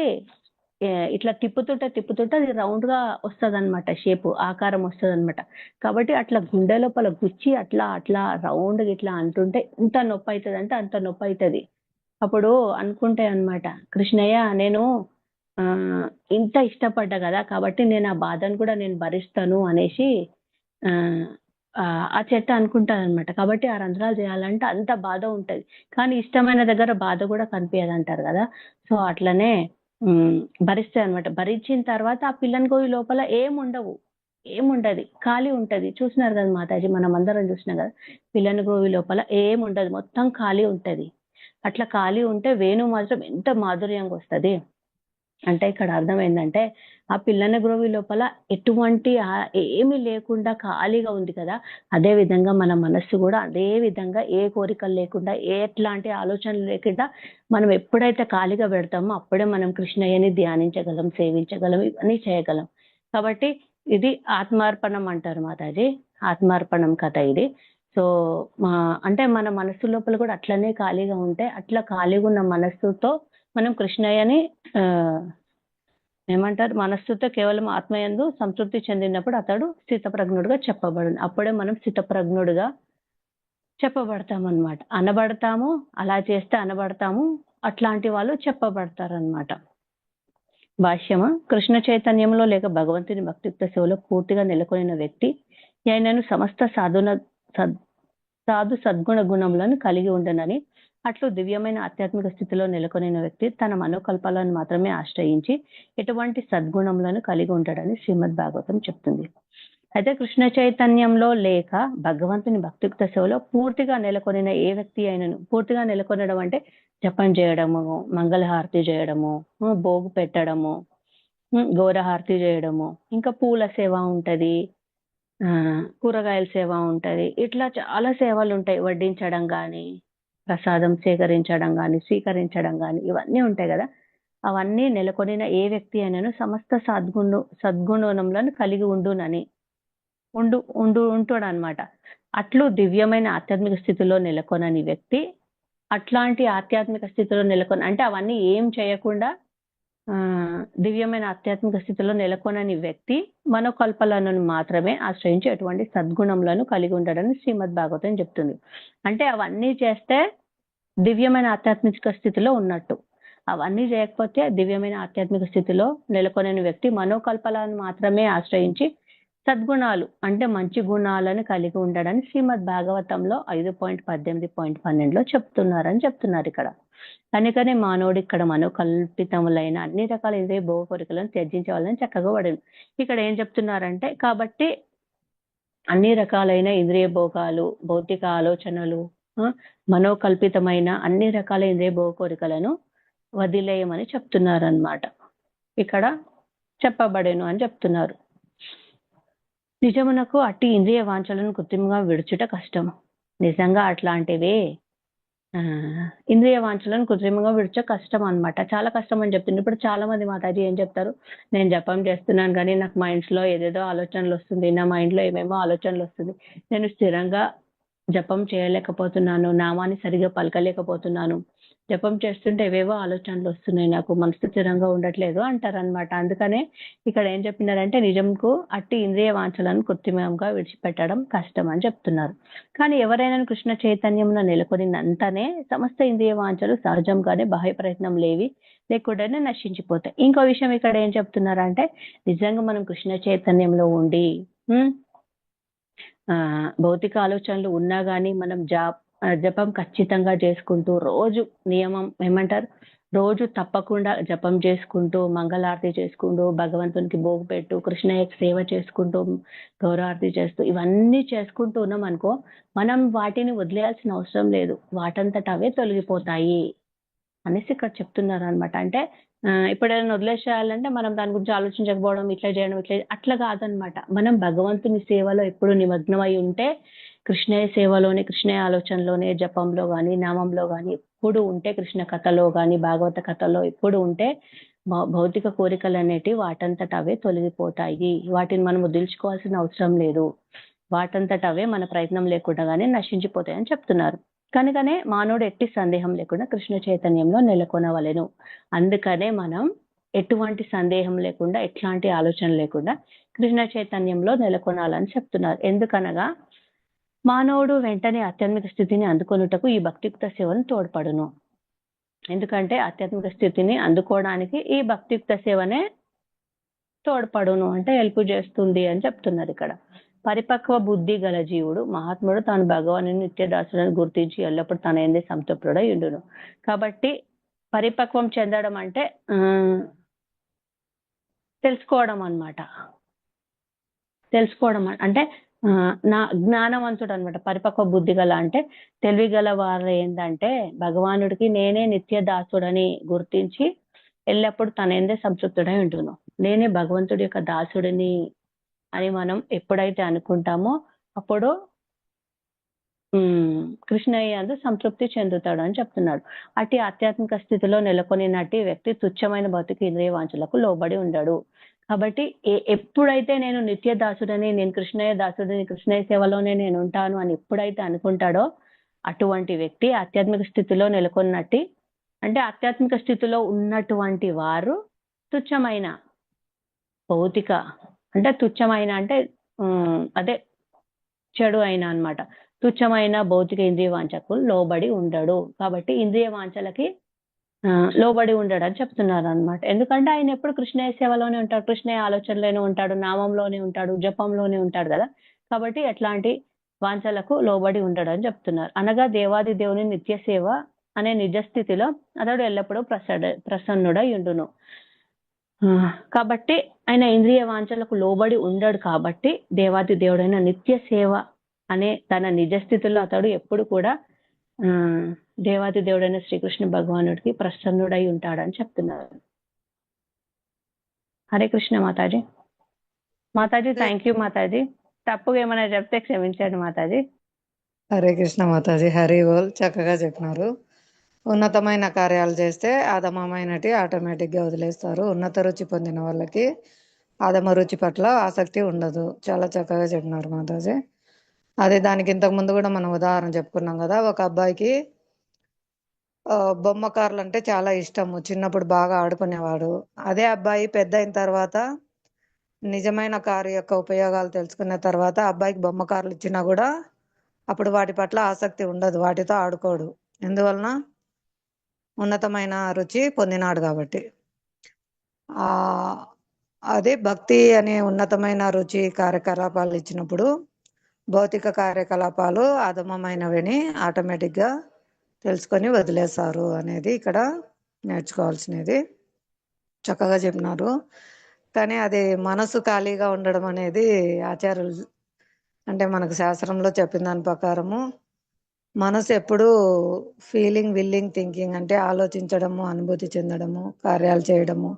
Speaker 3: ఇట్లా తిప్పుతుంటే అది రౌండ్ గా వస్తుంది అనమాట, షేప్ ఆకారం వస్తుంది అనమాట. కాబట్టి అట్లా గుండె లోపల గుచ్చి అట్లా అట్లా రౌండ్ ఇట్లా అంటుంటే ఎంత నొప్పి అవుతుంది అంటే అంత నొప్పి అవుతుంది. అప్పుడు అనుకుంటే అన్నమాట, కృష్ణయ్య నేను ఆ ఇంత ఇష్టపడ్డా కదా, కాబట్టి నేను ఆ బాధను కూడా నేను భరిస్తాను అనేసి ఆ ఆ చెట్టు అనుకుంటాను అనమాట. కాబట్టి ఆ రంధ్రాలు చేయాలంటే అంత బాధ ఉంటది, కానీ ఇష్టమైన దగ్గర బాధ కూడా కనిపించదు అంటారు కదా. సో అట్లనే భరిస్తాయి అనమాట. భరించిన తర్వాత ఆ పిల్లని గోవి లోపల ఏముండవు, ఏముండదు, ఖాళీ ఉంటది. చూసినారు కదా మాతాజీ, మనం అందరం చూసినాం కదా, పిల్లని గోవి లోపల ఏముండదు, మొత్తం ఖాళీ ఉంటది. అట్లా ఖాళీ ఉంటే వేణు మాత్రం ఎంత మాధుర్యంగా వస్తుంది అంటే ఇక్కడ అర్థమైందంటే ఆ పిల్లన గ్రోవి లోపల ఎటువంటి ఏమీ లేకుండా ఖాళీగా ఉంది కదా, అదే విధంగా మన మనస్సు కూడా అదే విధంగా ఏ కోరికలు లేకుండా ఎట్లాంటి ఆలోచనలు లేకుండా మనం ఎప్పుడైతే ఖాళీగా పెడతామో అప్పుడే మనం కృష్ణయ్యని ధ్యానించగలం, సేవించగలం, ఇవన్నీ చేయగలం. కాబట్టి ఇది ఆత్మార్పణం అంటారు మాతాజీ, ఆత్మార్పణం కథ ఇది. సో అంటే మన మనస్సు లోపల కూడా అట్లనే ఖాళీగా ఉంటే, అట్లా ఖాళీగా ఉన్న మనస్సుతో మనం కృష్ణయ్యని ఏమంటారు, మనస్సుతో కేవలం ఆత్మయందు సంతృప్తి చెందినప్పుడు అతడు స్థితప్రజ్ఞుడుగా చెప్పబడు. అప్పుడే మనం స్థితప్రజ్ఞుడుగా చెప్పబడతామన్నమాట, అనబడతాము. అలా చేస్తే అనబడతాము, అట్లాంటి వాళ్ళు చెప్పబడతారనమాట. భాష్యము, కృష్ణ చైతన్యంలో లేక భగవంతుని భక్తియుక్త సేవలో పూర్తిగా నెలకొనిన వ్యక్తి ఆయనను సమస్త సాధు సద్గుణ గుణములను కలిగి ఉండనని, అట్లు దివ్యమైన ఆధ్యాత్మిక స్థితిలో నెలకొనిన వ్యక్తి తన మనోకల్పాలను మాత్రమే ఆశ్రయించి ఎటువంటి సద్గుణములను కలిగి ఉంటాడని శ్రీమద్ భాగవతం చెప్తుంది. అయితే కృష్ణ చైతన్యంలో లేక భగవంతుని భక్తియుక్త సేవలో పూర్తిగా నెలకొనిన ఏ వ్యక్తి అయినను, పూర్తిగా నెలకొనడం అంటే జపం చేయడము, మంగళహారతి చేయడము, భోగు పెట్టడము, ఘోరహారతి చేయడము, ఇంకా పూల సేవ ఉంటది, కూరగాయల సేవ ఉంటది, ఇట్లా చాలా సేవలు ఉంటాయి. వడ్డించడం కానీ, ప్రసాదం సేకరించడం కానీ, స్వీకరించడం కానీ, ఇవన్నీ ఉంటాయి కదా. అవన్నీ నెలకొనిన ఏ వ్యక్తి అయినను సమస్త సద్గుణములను కలిగి ఉండునని ఉంటాడనమాట. అట్లు దివ్యమైన ఆధ్యాత్మిక స్థితిలో నెలకొనని వ్యక్తి, అట్లాంటి ఆధ్యాత్మిక స్థితిలో అంటే అవన్నీ ఏం చేయకుండా దివ్యమైన ఆధ్యాత్మిక స్థితిలో నెలకొనని వ్యక్తి మనోకల్పలను మాత్రమే ఆశ్రయించి ఎటువంటి సద్గుణములను కలిగి ఉంటాడని శ్రీమద్ భాగవతం చెప్తుంది. అంటే అవన్నీ చేస్తే దివ్యమైన ఆధ్యాత్మిక స్థితిలో ఉన్నట్టు, అవన్నీ చేయకపోతే దివ్యమైన ఆధ్యాత్మిక స్థితిలో నెలకొనని వ్యక్తి మనోకల్పలను మాత్రమే ఆశ్రయించి సద్గుణాలు అంటే మంచి గుణాలను కలిగి ఉండడని శ్రీమద్ భాగవతంలో 5.18.12 చెప్తున్నారని చెప్తున్నారు ఇక్కడ. కనుకనే మానవుడు ఇక్కడ మనోకల్పితములైన అన్ని రకాల ఇంద్రియ భోగ కోరికలను త్యజించవాలని చక్కగా పడింది. ఇక్కడ ఏం చెప్తున్నారంటే, కాబట్టి అన్ని రకాలైన ఇంద్రియ భోగాలు, భౌతిక ఆలోచనలు, మనోకల్పితమైన అన్ని రకాల ఇంద్రియ భోగ కోరికలను వదిలేయమని చెప్తున్నారన్నమాట. ఇక్కడ చెప్పబడేను అని చెప్తున్నారు. నిజమునకు అట్టి ఇంద్రియ వాంఛలను కృత్రిమంగా విడుచుట కష్టం. నిజంగా అట్లాంటివే ఇంద్రియ వాంఛలను కృత్రిమంగా విడిచే కష్టం అన్నమాట, చాలా కష్టం అని చెప్తుంది. ఇప్పుడు చాలా మంది మాతాజీ ఏం చెప్తారు, నేను జపం చేస్తున్నాను కానీ నాకు మైండ్స్ లో ఏదేదో ఆలోచనలు వస్తుంది, నా మైండ్ లో ఏమేమో ఆలోచనలు వస్తుంది, నేను స్థిరంగా జపం చేయలేకపోతున్నాను, నామాన్ని సరిగా పలకలేకపోతున్నాను, జపం చేస్తుంటే ఏవేవో ఆలోచనలు వస్తున్నాయి, నాకు మనసు స్థిరంగా ఉండట్లేదు అంటారనమాట. అందుకనే ఇక్కడ ఏం చెప్పినారంటే, నిజంకు అట్టి ఇంద్రియ వాంఛలను కృత్రిమంగా విడిచిపెట్టడం కష్టం అని చెప్తున్నారు. కానీ ఎవరైనా కృష్ణ చైతన్యంలో నెలకొనినంతనే సమస్త ఇంద్రియ వాంఛలు సహజంగానే బాహ్య ప్రయత్నం లేకుండానే నశించిపోతాయి. ఇంకో విషయం ఇక్కడ ఏం చెప్తున్నారంటే, నిజంగా మనం కృష్ణ చైతన్యంలో ఉండి భౌతిక ఆలోచనలు ఉన్నా కానీ మనం జపం ఖచ్చితంగా చేసుకుంటూ రోజు నియమం ఏమంటారు, రోజు తప్పకుండా జపం చేసుకుంటూ, మంగళారతి చేసుకుంటూ, భగవంతునికి భోగు పెట్టు, కృష్ణయ్యకి సేవ చేసుకుంటూ, గౌరవారతి చేస్తూ, ఇవన్నీ చేసుకుంటూ ఉన్నాం అనుకో, మనం వాటిని వదిలేయాల్సిన అవసరం లేదు. వాటంతట అవే తొలగిపోతాయి అనేసి ఇక్కడ చెప్తున్నారు అనమాట. అంటే ఇప్పుడు ఏదైనా వదిలేసేయాలంటే మనం దాని గురించి ఆలోచించకపోవడం, ఇట్లా చేయడం, అట్లా కాదనమాట. మనం భగవంతుని సేవలో ఎప్పుడు నిమగ్నమై ఉంటే, కృష్ణయ్య సేవలోనే, కృష్ణయ్య ఆలోచనలోనే, జపంలో గాని, నామంలో గాని ఎప్పుడు ఉంటే, కృష్ణ కథలో గాని, భాగవత కథలో ఎప్పుడు ఉంటే, భౌతిక కోరికలు అనేటివి వాటంతట అవే తొలగిపోతాయి. వాటిని మనం వదిలించుకోవాల్సిన అవసరం లేదు. వాటంతట అవే మన ప్రయత్నం లేకుండానే నశించిపోతాయని చెప్తున్నారు. కనుకనే మానవుడు ఎట్టి సందేహం లేకుండా కృష్ణ చైతన్యంలో నెలకొనవలెను. అందుకనే మనం ఎటువంటి సందేహం లేకుండా, ఎట్లాంటి ఆలోచన లేకుండా కృష్ణ చైతన్యంలో నెలకొనాలని చెప్తున్నారు. ఎందుకనగా మానవుడు వెంటనే ఆధ్యాత్మిక స్థితిని అందుకొనుటకు ఈ భక్తియుక్త సేవను తోడ్పడును. ఎందుకంటే ఆధ్యాత్మిక స్థితిని అందుకోవడానికి ఈ భక్తియుక్త సేవనే తోడ్పడును, అంటే హెల్ప్ చేస్తుంది అని చెప్తున్నారు ఇక్కడ. పరిపక్వ బుద్ధి గల జీవుడు మహాత్ముడు తాను భగవాను నిత్యదాసులను గుర్తించి ఎల్లప్పుడు తన ఏంది సంతృప్తుడై ఉండును. కాబట్టి పరిపక్వం చెందడం అంటే తెలుసుకోవడం అన్నమాట. తెలుసుకోవడం అంటే నా జ్ఞానవంతుడు అనమాట. పరిపక్వ బుద్ధి గల అంటే తెలివి గల వారు ఏంటంటే భగవానుడికి నేనే నిత్య దాసుడని గుర్తించి ఎల్లప్పుడు తన ఏందే సంతృప్తుడై ఉంటున్నాం. నేనే భగవంతుడి యొక్క దాసుడిని అని మనం ఎప్పుడైతే అనుకుంటామో అప్పుడు కృష్ణయ్య అందు సంతృప్తి చెందుతాడు అని చెప్తున్నాడు. అటు ఆధ్యాత్మిక స్థితిలో నెలకొనినట్టి వ్యక్తి తుచ్చమైన భౌతిక ఇంద్రియ వాంఛలకు లోబడి ఉండడు. కాబట్టి ఎప్పుడైతే నేను నిత్య దాసుడని, నేను కృష్ణయ్య దాసుడిని, కృష్ణయ్య సేవలోనే నేను ఉంటాను అని ఎప్పుడైతే అనుకుంటాడో అటువంటి వ్యక్తి ఆధ్యాత్మిక స్థితిలో నెలకొన్నట్టి, అంటే ఆధ్యాత్మిక స్థితిలో ఉన్నటువంటి వారు తుచ్చమైన భౌతిక, అంటే తుచ్చమైన అంటే అదే చెడు అయినా అన్నమాట, తుచ్చమైన భౌతిక ఇంద్రియ వాంఛకు లోబడి ఉండడు. కాబట్టి ఇంద్రియ వాంఛలకి లోబడి ఉండడు అని చెప్తున్నారు అనమాట. ఎందుకంటే ఆయన ఎప్పుడు కృష్ణయ్య సేవలోనే ఉంటాడు, కృష్ణయ్య ఆలోచనలోనే ఉంటాడు, నామంలోనే ఉంటాడు, జపంలోనే ఉంటాడు కదా. కాబట్టి ఎట్లాంటి వాంఛలకు లోబడి ఉండడు అని చెప్తున్నారు. అనగా దేవాది దేవుని నిత్య సేవ అనే నిజస్థితిలో అతడు ఎల్లప్పుడూ ప్రసన్నుడై ఉండును. కాబట్టి ఆయన ఇంద్రియ వాంఛలకు లోబడి ఉండడు. కాబట్టి దేవాది దేవుడైన నిత్య సేవ అనే తన నిజస్థితిలో అతడు ఎప్పుడు కూడా దేవాది దేవుడైన శ్రీకృష్ణ భగవానుడికి ప్రసన్నుడై ఉంటాడని చెప్తున్నారు. హరే కృష్ణ మాతాజీ. మాతాజీ థ్యాంక్ యూ మాతాజీ. తప్పుగా ఏమైనా చెప్తే క్షమించండి మాతాజీ.
Speaker 2: హరే కృష్ణ మాతాజీ. హరి బోల్. చక్కగా చెప్పినారు. ఉన్నతమైన కార్యాలు చేస్తే అధమమైనటి ఆటోమేటిక్గా వదిలేస్తారు. ఉన్నత రుచి పొందిన వాళ్ళకి అధమ రుచి పట్ల ఆసక్తి ఉండదు. చాలా చక్కగా చెప్పినారు మాతాజీ. అదే దానికి ఇంతకు ముందు కూడా మనం ఉదాహరణ చెప్పుకున్నాం కదా. ఒక అబ్బాయికి బొమ్మ కార్లు అంటే చాలా ఇష్టము, చిన్నప్పుడు బాగా ఆడుకునేవాడు. అదే అబ్బాయి పెద్ద అయిన తర్వాత నిజమైన కారు యొక్క ఉపయోగాలు తెలుసుకున్న తర్వాత అబ్బాయికి బొమ్మ కార్లు ఇచ్చినా కూడా అప్పుడు వాటి పట్ల ఆసక్తి ఉండదు, వాటితో ఆడుకోడు. ఎందువలన? ఉన్నతమైన రుచి పొందినాడు కాబట్టి. అదే భక్తి అనే ఉన్నతమైన రుచి కార్యకలాపాలు ఇచ్చినప్పుడు భౌతిక కార్యకలాపాలు అధమమైనవని ఆటోమేటిక్గా తెలుసుకొని వదిలేస్తారు అనేది ఇక్కడ నేర్చుకోవాల్సినది. చక్కగా చెప్పినారు. కానీ అది మనసు ఖాళీగా ఉండడం అనేది ఆచార్యులు అంటే మనకు శాస్త్రంలో చెప్పిన దాని ప్రకారము మనసు ఎప్పుడూ ఫీలింగ్, విల్లింగ్, థింకింగ్ అంటే ఆలోచించడము, అనుభూతి చెందడము, కార్యాలు చేయడము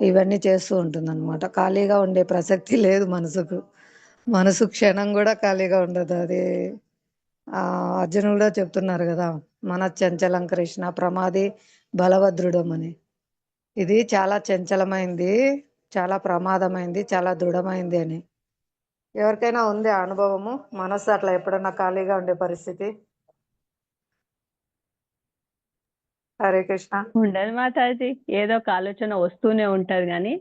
Speaker 2: ఇవన్నీ చేస్తూ ఉంటుందన్నమాట. ఖాళీగా ఉండే ప్రసక్తి లేదు మనసుకు. మనసు క్షణం కూడా ఖాళీగా ఉండదు. అది అర్జునుడు కూడా చెప్తున్నారు కదా, మన చంచలం కృష్ణ ప్రమాది బలవదృఢం అని. ఇది చాలా చంచలమైంది, చాలా ప్రమాదమైంది, చాలా దృఢమైంది అని. ఎవరికైనా ఉంది అనుభవము? మనస్సు అట్లా ఎప్పుడన్నా ఖాళీగా ఉండే పరిస్థితి? హరే కృష్ణ.
Speaker 3: ఉండదు మాతాజీ, ఏదో ఒక ఆలోచన వస్తూనే ఉంటది. కానీ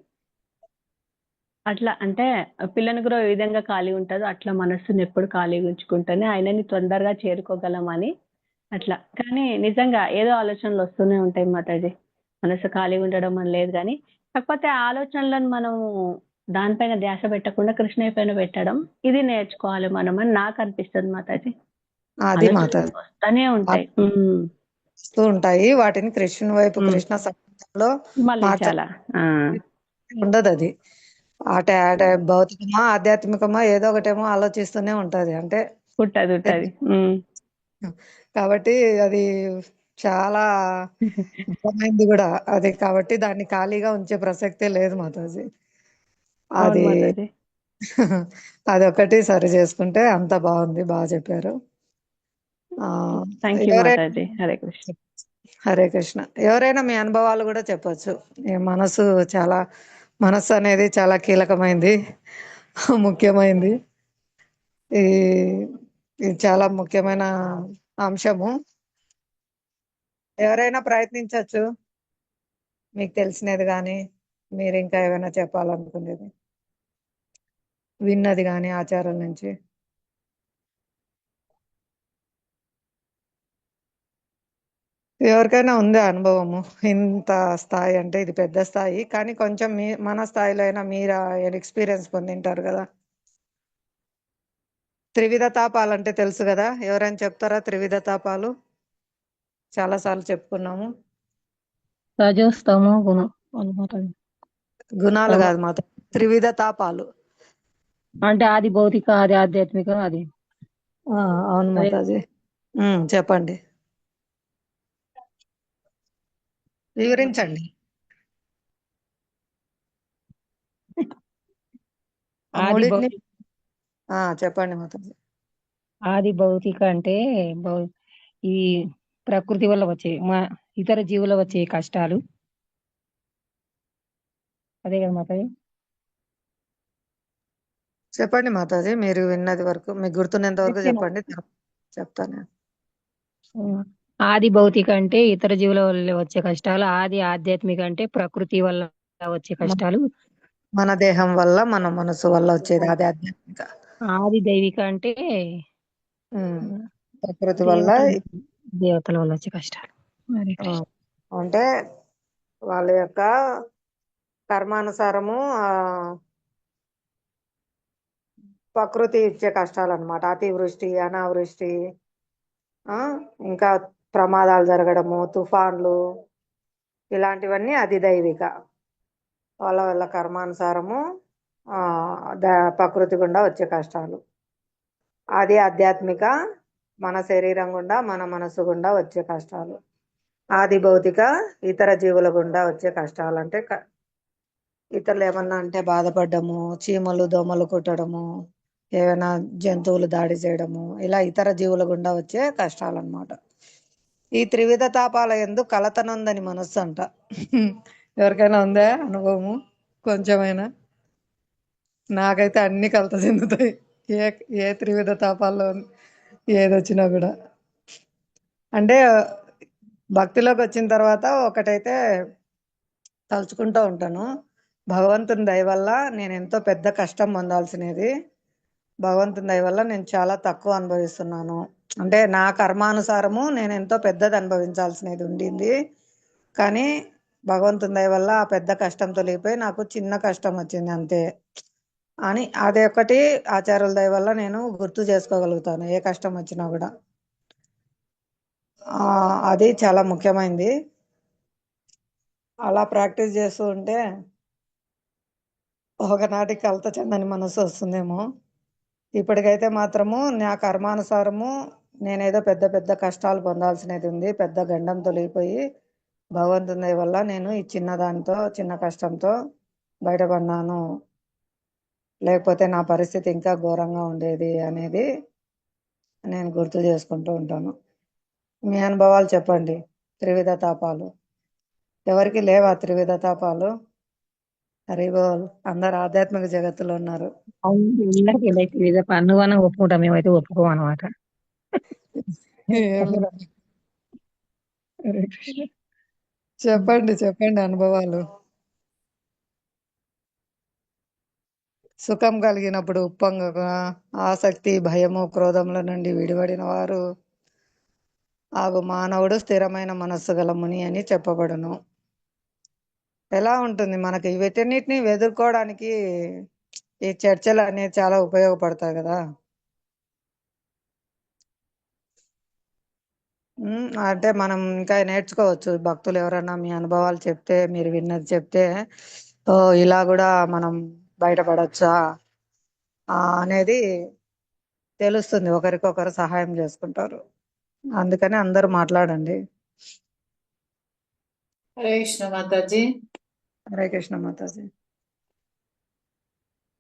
Speaker 3: అట్లా అంటే పిల్లని కూడా ఏ విధంగా ఖాళీ ఉంటుందో అట్లా మనస్సుని ఎప్పుడు ఖాళీగా ఉంచుకుంటేనే ఆయనని తొందరగా చేరుకోగలమని అట్లా. కానీ నిజంగా ఏదో ఆలోచనలు వస్తూనే ఉంటాయి మాతాజీ. మనసు ఖాళీగా ఉండడం అని లేదు, కానీ కాకపోతే ఆలోచనలను మనం దానిపైన ధ్యాస పెట్టకుండా కృష్ణయ్య పైన పెట్టడం, ఇది నేర్చుకోవాలి మనం అని నాకు అనిపిస్తుంది మాతాజీ.
Speaker 2: అది మాతాజీ
Speaker 3: వస్తూనే ఉంటాయి.
Speaker 2: వస్తూ ఉంటాయి. వాటిని కృష్ణుని వైపు
Speaker 3: ఉమ్,
Speaker 2: కృష్ణ సంబంధంలో
Speaker 3: మళ్ళించాలా ఆ,
Speaker 2: ఉండదు అది. అటే భౌతికమా ఆధ్యాత్మికమా ఏదో ఒకటేమో ఆలోచిస్తూనే ఉంటది. అంటే
Speaker 3: ఉంటది ఉమ్.
Speaker 2: కాబట్టి అది చాలా బలమైంది కూడా అది. కాబట్టి దాన్ని ఖాళీగా ఉంచే ప్రసక్తే లేదు మాతాజీ.
Speaker 3: అవును
Speaker 2: అది
Speaker 3: మాతాజీ.
Speaker 2: అదొకటి సరి చేసుకుంటే అంత బాగుంది. బాగా చెప్పారు. ఆ
Speaker 3: థ్యాంక్ యూ
Speaker 2: ఎవరైనా
Speaker 3: మాతాజీ. హరే కృష్ణ.
Speaker 2: హరే కృష్ణ. ఎవరైనా మీ అనుభవాలు కూడా చెప్పొచ్చు. ఈ మనస్సు అనేది చాలా కీలకమైంది, ముఖ్యమైంది. ఈ ఇది చాలా ముఖ్యమైన అంశము. ఎవరైనా ప్రయత్నించవచ్చు, మీకు తెలిసినది కానీ మీరు ఇంకా ఏమైనా చెప్పాలనుకునేది, విన్నది కానీ ఆచారం నుంచి. ఎవరికైనా ఉందా అనుభవము? ఇంత స్థాయి అంటే ఇది పెద్ద స్థాయి, కానీ కొంచెం మన స్థాయిలో అయినా మీరు ఎక్స్పీరియన్స్ పొందింటారు కదా. త్రివిధ తాపాలు అంటే తెలుసు కదా, ఎవరైనా చెప్తారా? త్రివిధ తాపాలు చాలా సార్లు చెప్పుకున్నాము.
Speaker 4: రజోస్తమో గుణం అనమాట.
Speaker 2: గుణాలు కాదు మాత, త్రివిధ తాపాలు.
Speaker 4: అంటే ఆది భౌతిక, ఆది ఆధ్యాత్మిక, అది
Speaker 2: అవును
Speaker 4: అదే
Speaker 2: మాతాజీ. చెప్పండి, వివరించండి. ఆ
Speaker 4: ఆది
Speaker 2: మూడింటిని
Speaker 4: భౌతిక.
Speaker 2: చెప్పండి మాతాజీ.
Speaker 4: ఆది భౌతిక అంటే ఈ ప్రకృతి వల్ల వచ్చే ఇతర జీవుల వచ్చే కష్టాలు, అదే కదా మాతాజీ.
Speaker 2: చెప్పండి మాతాజీ, మీరు విన్నది వరకు, మీకు గుర్తున్నంత వరకు చెప్పండి, చెప్తాను.
Speaker 4: ఆది భౌతిక అంటే ఇతర జీవుల వల్ల వచ్చే కష్టాలు, ఆది ఆధ్యాత్మిక అంటే ప్రకృతి వల్ల వచ్చే కష్టాలు,
Speaker 2: మన దేహం వల్ల, మన మనసు వల్ల వచ్చేది అది ఆధ్యాత్మిక.
Speaker 4: ఆది దైవిక అంటే
Speaker 2: ప్రకృతి వల్ల.
Speaker 4: దేవతల వల్ల వచ్చే కష్టాలు. హరే
Speaker 2: ఆ,
Speaker 4: కృష్ణ.
Speaker 2: అంటే వాళ్ళ యొక్క కర్మానుసారము ప్రకృతి ఇచ్చే కష్టాలు అన్నమాట. అతివృష్టి, అనావృష్టి, ఇంకా ప్రమాదాలు జరగడము, తుఫాన్లు, ఇలాంటివన్నీ అది దైవిక. వాళ్ళ కర్మానుసారము ప్రకృతి గుండా వచ్చే కష్టాలు. అది ఆధ్యాత్మిక, మన శరీరం గుండా, మన మనసు గుండా వచ్చే కష్టాలు. ఆది భౌతిక, ఇతర జీవుల గుండా వచ్చే కష్టాలు. అంటే ఇతరులు ఏమన్నా అంటే బాధపడ్డము, చీమలు దోమలు కుట్టడము, ఏమైనా జంతువులు దాడి చేయడము, ఇలా ఇతర జీవుల గుండా వచ్చే కష్టాలు అన్నమాట. ఈ త్రివిధ తాపాల యందు కలతనుందని మనస్సు అంట. ఎవరికైనా ఉందా అనుభవము కొంచెమైనా? నాకైతే అన్ని కలత చెందుతాయి, ఏ ఏ త్రివిధ తాపాల్లో ఏదొచ్చినా కూడా. అంటే భక్తిలోకి వచ్చిన తర్వాత ఒకటైతే తలుచుకుంటూ ఉంటాను, భగవంతుని దయ వల్ల నేను ఎంతో పెద్ద కష్టం పొందాల్సినది, భగవంతుని దయ వల్ల నేను చాలా తక్కువ అనుభవిస్తున్నాను. అంటే నా కర్మానుసారము నేను ఎంతో పెద్దది అనుభవించాల్సినది ఉండింది, కానీ భగవంతుని దయ వల్ల ఆ పెద్ద కష్టం తొలగిపోయి నాకు చిన్న కష్టం వచ్చింది అంతే అని. అదే ఒకటి ఆచార్యుల దయ వల్ల నేను గుర్తు చేసుకోగలుగుతాను ఏ కష్టం వచ్చినా కూడా. అది చాలా ముఖ్యమైనది. అలా ప్రాక్టీస్ చేస్తూ ఉంటే ఒకనాటి కలత చెందని మనసు వస్తుందేమో. ఇప్పటికైతే మాత్రము నా కర్మానుసారము నేనేదో పెద్ద పెద్ద కష్టాలు పొందాల్సినది ఉంది, పెద్ద గండం తొలగిపోయి భగవంతుని దయ వల్ల నేను ఈ చిన్నదానితో, చిన్న కష్టంతో బయటపడినాను, లేకపోతే నా పరిస్థితి ఇంకా ఘోరంగా ఉండేది అనేది నేను గుర్తు చేసుకుంటూ ఉంటాను. మీ అనుభవాలు చెప్పండి. త్రివిధ తాపాలు ఎవరికి లేవా? త్రివిధ తాపాలు? హరిబోల్, అందరు ఆధ్యాత్మిక జగత్తులో ఉన్నారు.
Speaker 4: అందరికీ వివిధ అనుగుణంగా ఒప్పుకుంటాం, మేమైతే ఒప్పుకోం అనమాట.
Speaker 2: ఏం లేదు. హరే కృష్ణ. చెప్పండి అనుభవాలు. సుఖం కలిగినప్పుడు ఉప్పొంగగా ఆసక్తి, భయము, క్రోధముల నుండి విడివడిన వారు ఆగు మానవుడు స్థిరమైన మనస్సు గల ముని అని చెప్పబడును. ఎలా ఉంటుంది మనకి వీటన్నిటిని ఎదుర్కోవడానికి ఈ చర్చలు అనేది చాలా ఉపయోగపడతాయి కదా. అంటే మనం ఇంకా నేర్చుకోవచ్చు. భక్తులు ఎవరన్నా మీ అనుభవాలు చెప్తే, మీరు విన్నది చెప్తే, ఓ ఇలా కూడా మనం బయటపడొచ్చా అనేది తెలుస్తుంది. ఒకరికొకరు సహాయం చేసుకుంటారు. అందుకని అందరూ మాట్లాడండి.
Speaker 5: హరే కృష్ణ మాతాజీ.
Speaker 2: హరే కృష్ణ మాతాజీ.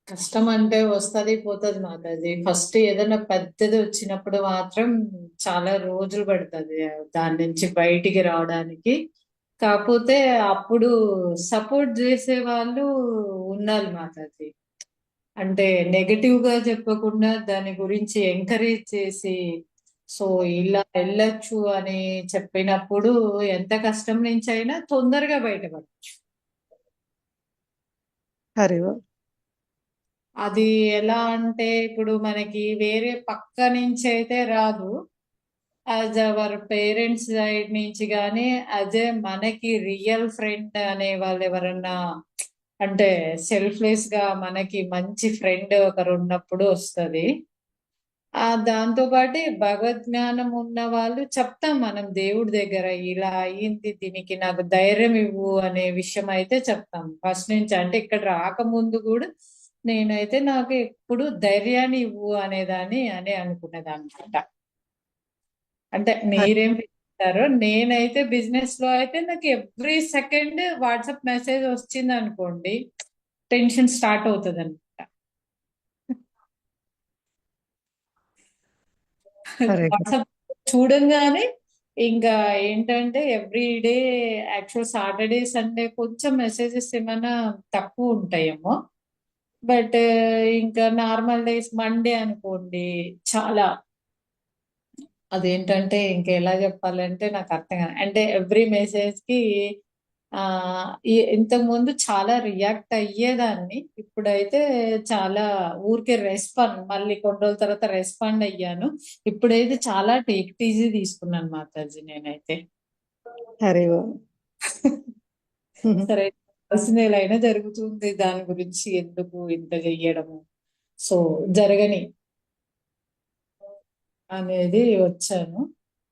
Speaker 5: కష్టం అంటే వస్తది పోతది మాతాజీ. ఫస్ట్ ఏదైనా పెద్దది వచ్చినప్పుడు మాత్రం చాలా రోజులు పడుతుంది దాని నుంచి బయటికి రావడానికి. కాకపోతే అప్పుడు సపోర్ట్ చేసే వాళ్ళు ఉండాలి మాతాజీ. అంటే నెగటివ్ గా చెప్పకుండా దాని గురించి ఎంకరేజ్ చేసి, సో ఇలా వెళ్ళొచ్చు అని చెప్పినప్పుడు ఎంత కష్టం నుంచి అయినా తొందరగా బయటపడచ్చు.
Speaker 2: హరి ఓం.
Speaker 5: అది ఎలా అంటే ఇప్పుడు మనకి వేరే పక్క నుంచి అయితే రాదు. యాజ్ అవర్ పేరెంట్స్ సైడ్ నుంచి కానీ, అదే మనకి రియల్ ఫ్రెండ్ అనే వాళ్ళు ఎవరన్నా అంటే సెల్ఫ్లెస్ గా మనకి మంచి ఫ్రెండ్ ఒకరు ఉన్నప్పుడు వస్తది. దాంతో పాటే భగవద్ జ్ఞానం ఉన్న వాళ్ళు చెప్తాం మనం దేవుడి దగ్గర ఇలా అయ్యింది, దీనికి నాకు ధైర్యం ఇవ్వు అనే విషయం అయితే చెప్తాం ఫస్ట్ నుంచి. అంటే ఇక్కడ రాకముందు కూడా నేనైతే నాకు ఎప్పుడు ధైర్యాన్ని ఇవ్వు అనేదాన్ని అని అనుకునేదాన్ని అనమాట. అంటే మీరేం చెప్తారో నేనైతే బిజినెస్ లో అయితే నాకు ఎవ్రీ సెకండ్ వాట్సాప్ మెసేజ్ వచ్చింది అనుకోండి, టెన్షన్ స్టార్ట్ అవుతుంది అనమాట.
Speaker 2: హరే కృష్ణ.
Speaker 5: వాట్సాప్ చూడంగానే ఇంకా ఏంటంటే every day, actual Saturday Sunday కొంచెం మెసేజెస్ ఏమైనా తక్కువ ఉంటాయేమో, బట్ ఇంకా నార్మల్ డేస్ మండే అనుకోండి చాలా, అదేంటంటే ఇంకా ఎలా చెప్పాలంటే నాకు అర్థం కాదు. అంటే ఎవ్రీ మెసేజ్ కి ఇంతకు ముందు చాలా రియాక్ట్ అయ్యేదాన్ని, ఇప్పుడైతే చాలా ఊరికే రెస్పాండ్, మళ్ళీ కొన్ని రోజుల తర్వాత రెస్పాండ్ అయ్యాను. ఇప్పుడైతే చాలా టేక్ ఈజీ తీసుకున్నాను మాతాజీ నేనైతే.
Speaker 2: హరి ఓం.
Speaker 5: సరే పర్సనల్ జరుగుతుంది, దాని గురించి ఎందుకు ఇంత చెయ్యడము, సో జరగని అనేది వచ్చాను.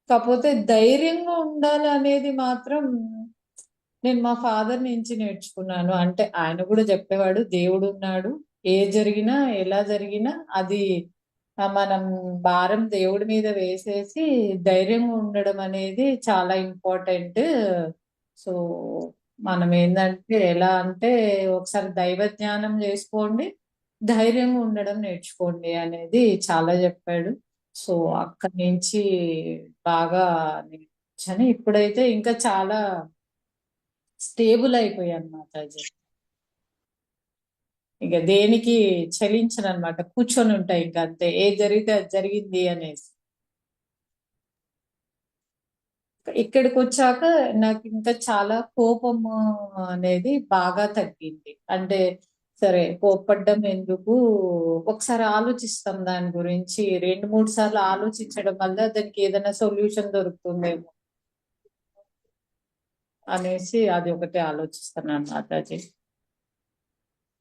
Speaker 5: కాకపోతే ధైర్యంగా ఉండాలి అనేది మాత్రం నేను మా ఫాదర్ నుంచి నేర్చుకున్నాను. అంటే ఆయన కూడా చెప్పేవాడు దేవుడు ఉన్నాడు, ఏ జరిగినా ఎలా జరిగినా అది మనం భారం దేవుడి మీద వేసేసి ధైర్యంగా ఉండడం అనేది చాలా ఇంపార్టెంట్. సో మనం ఏంటంటే ఎలా అంటే ఒకసారి దైవ జ్ఞానం చేసుకోండి, ధైర్యంగా ఉండడం నేర్చుకోండి అనేది చాలా చెప్పాడు. సో అక్కడి నుంచి బాగా నేర్చుని ఇప్పుడైతే ఇంకా చాలా స్టేబుల్ అయిపోయాను మాతాజీ. ఇక దేనికి చలించను అనమాట, కూర్చొని ఉంటాయి ఇంకా అంతే, ఏది జరిగితే అది జరిగింది అనేసి. ఇక్కడికి వచ్చాక నాకు ఇంకా చాలా కోపం అనేది బాగా తగ్గింది. అంటే సరే కోపడ్డం ఎందుకు, ఒకసారి ఆలోచిస్తాం దాని గురించి, 2-3 సార్లు ఆలోచించడం వల్ల దానికి ఏదైనా సొల్యూషన్ దొరుకుతుందేమో అనేసి అది ఒకటి ఆలోచిస్తున్నాను మాతాజీ.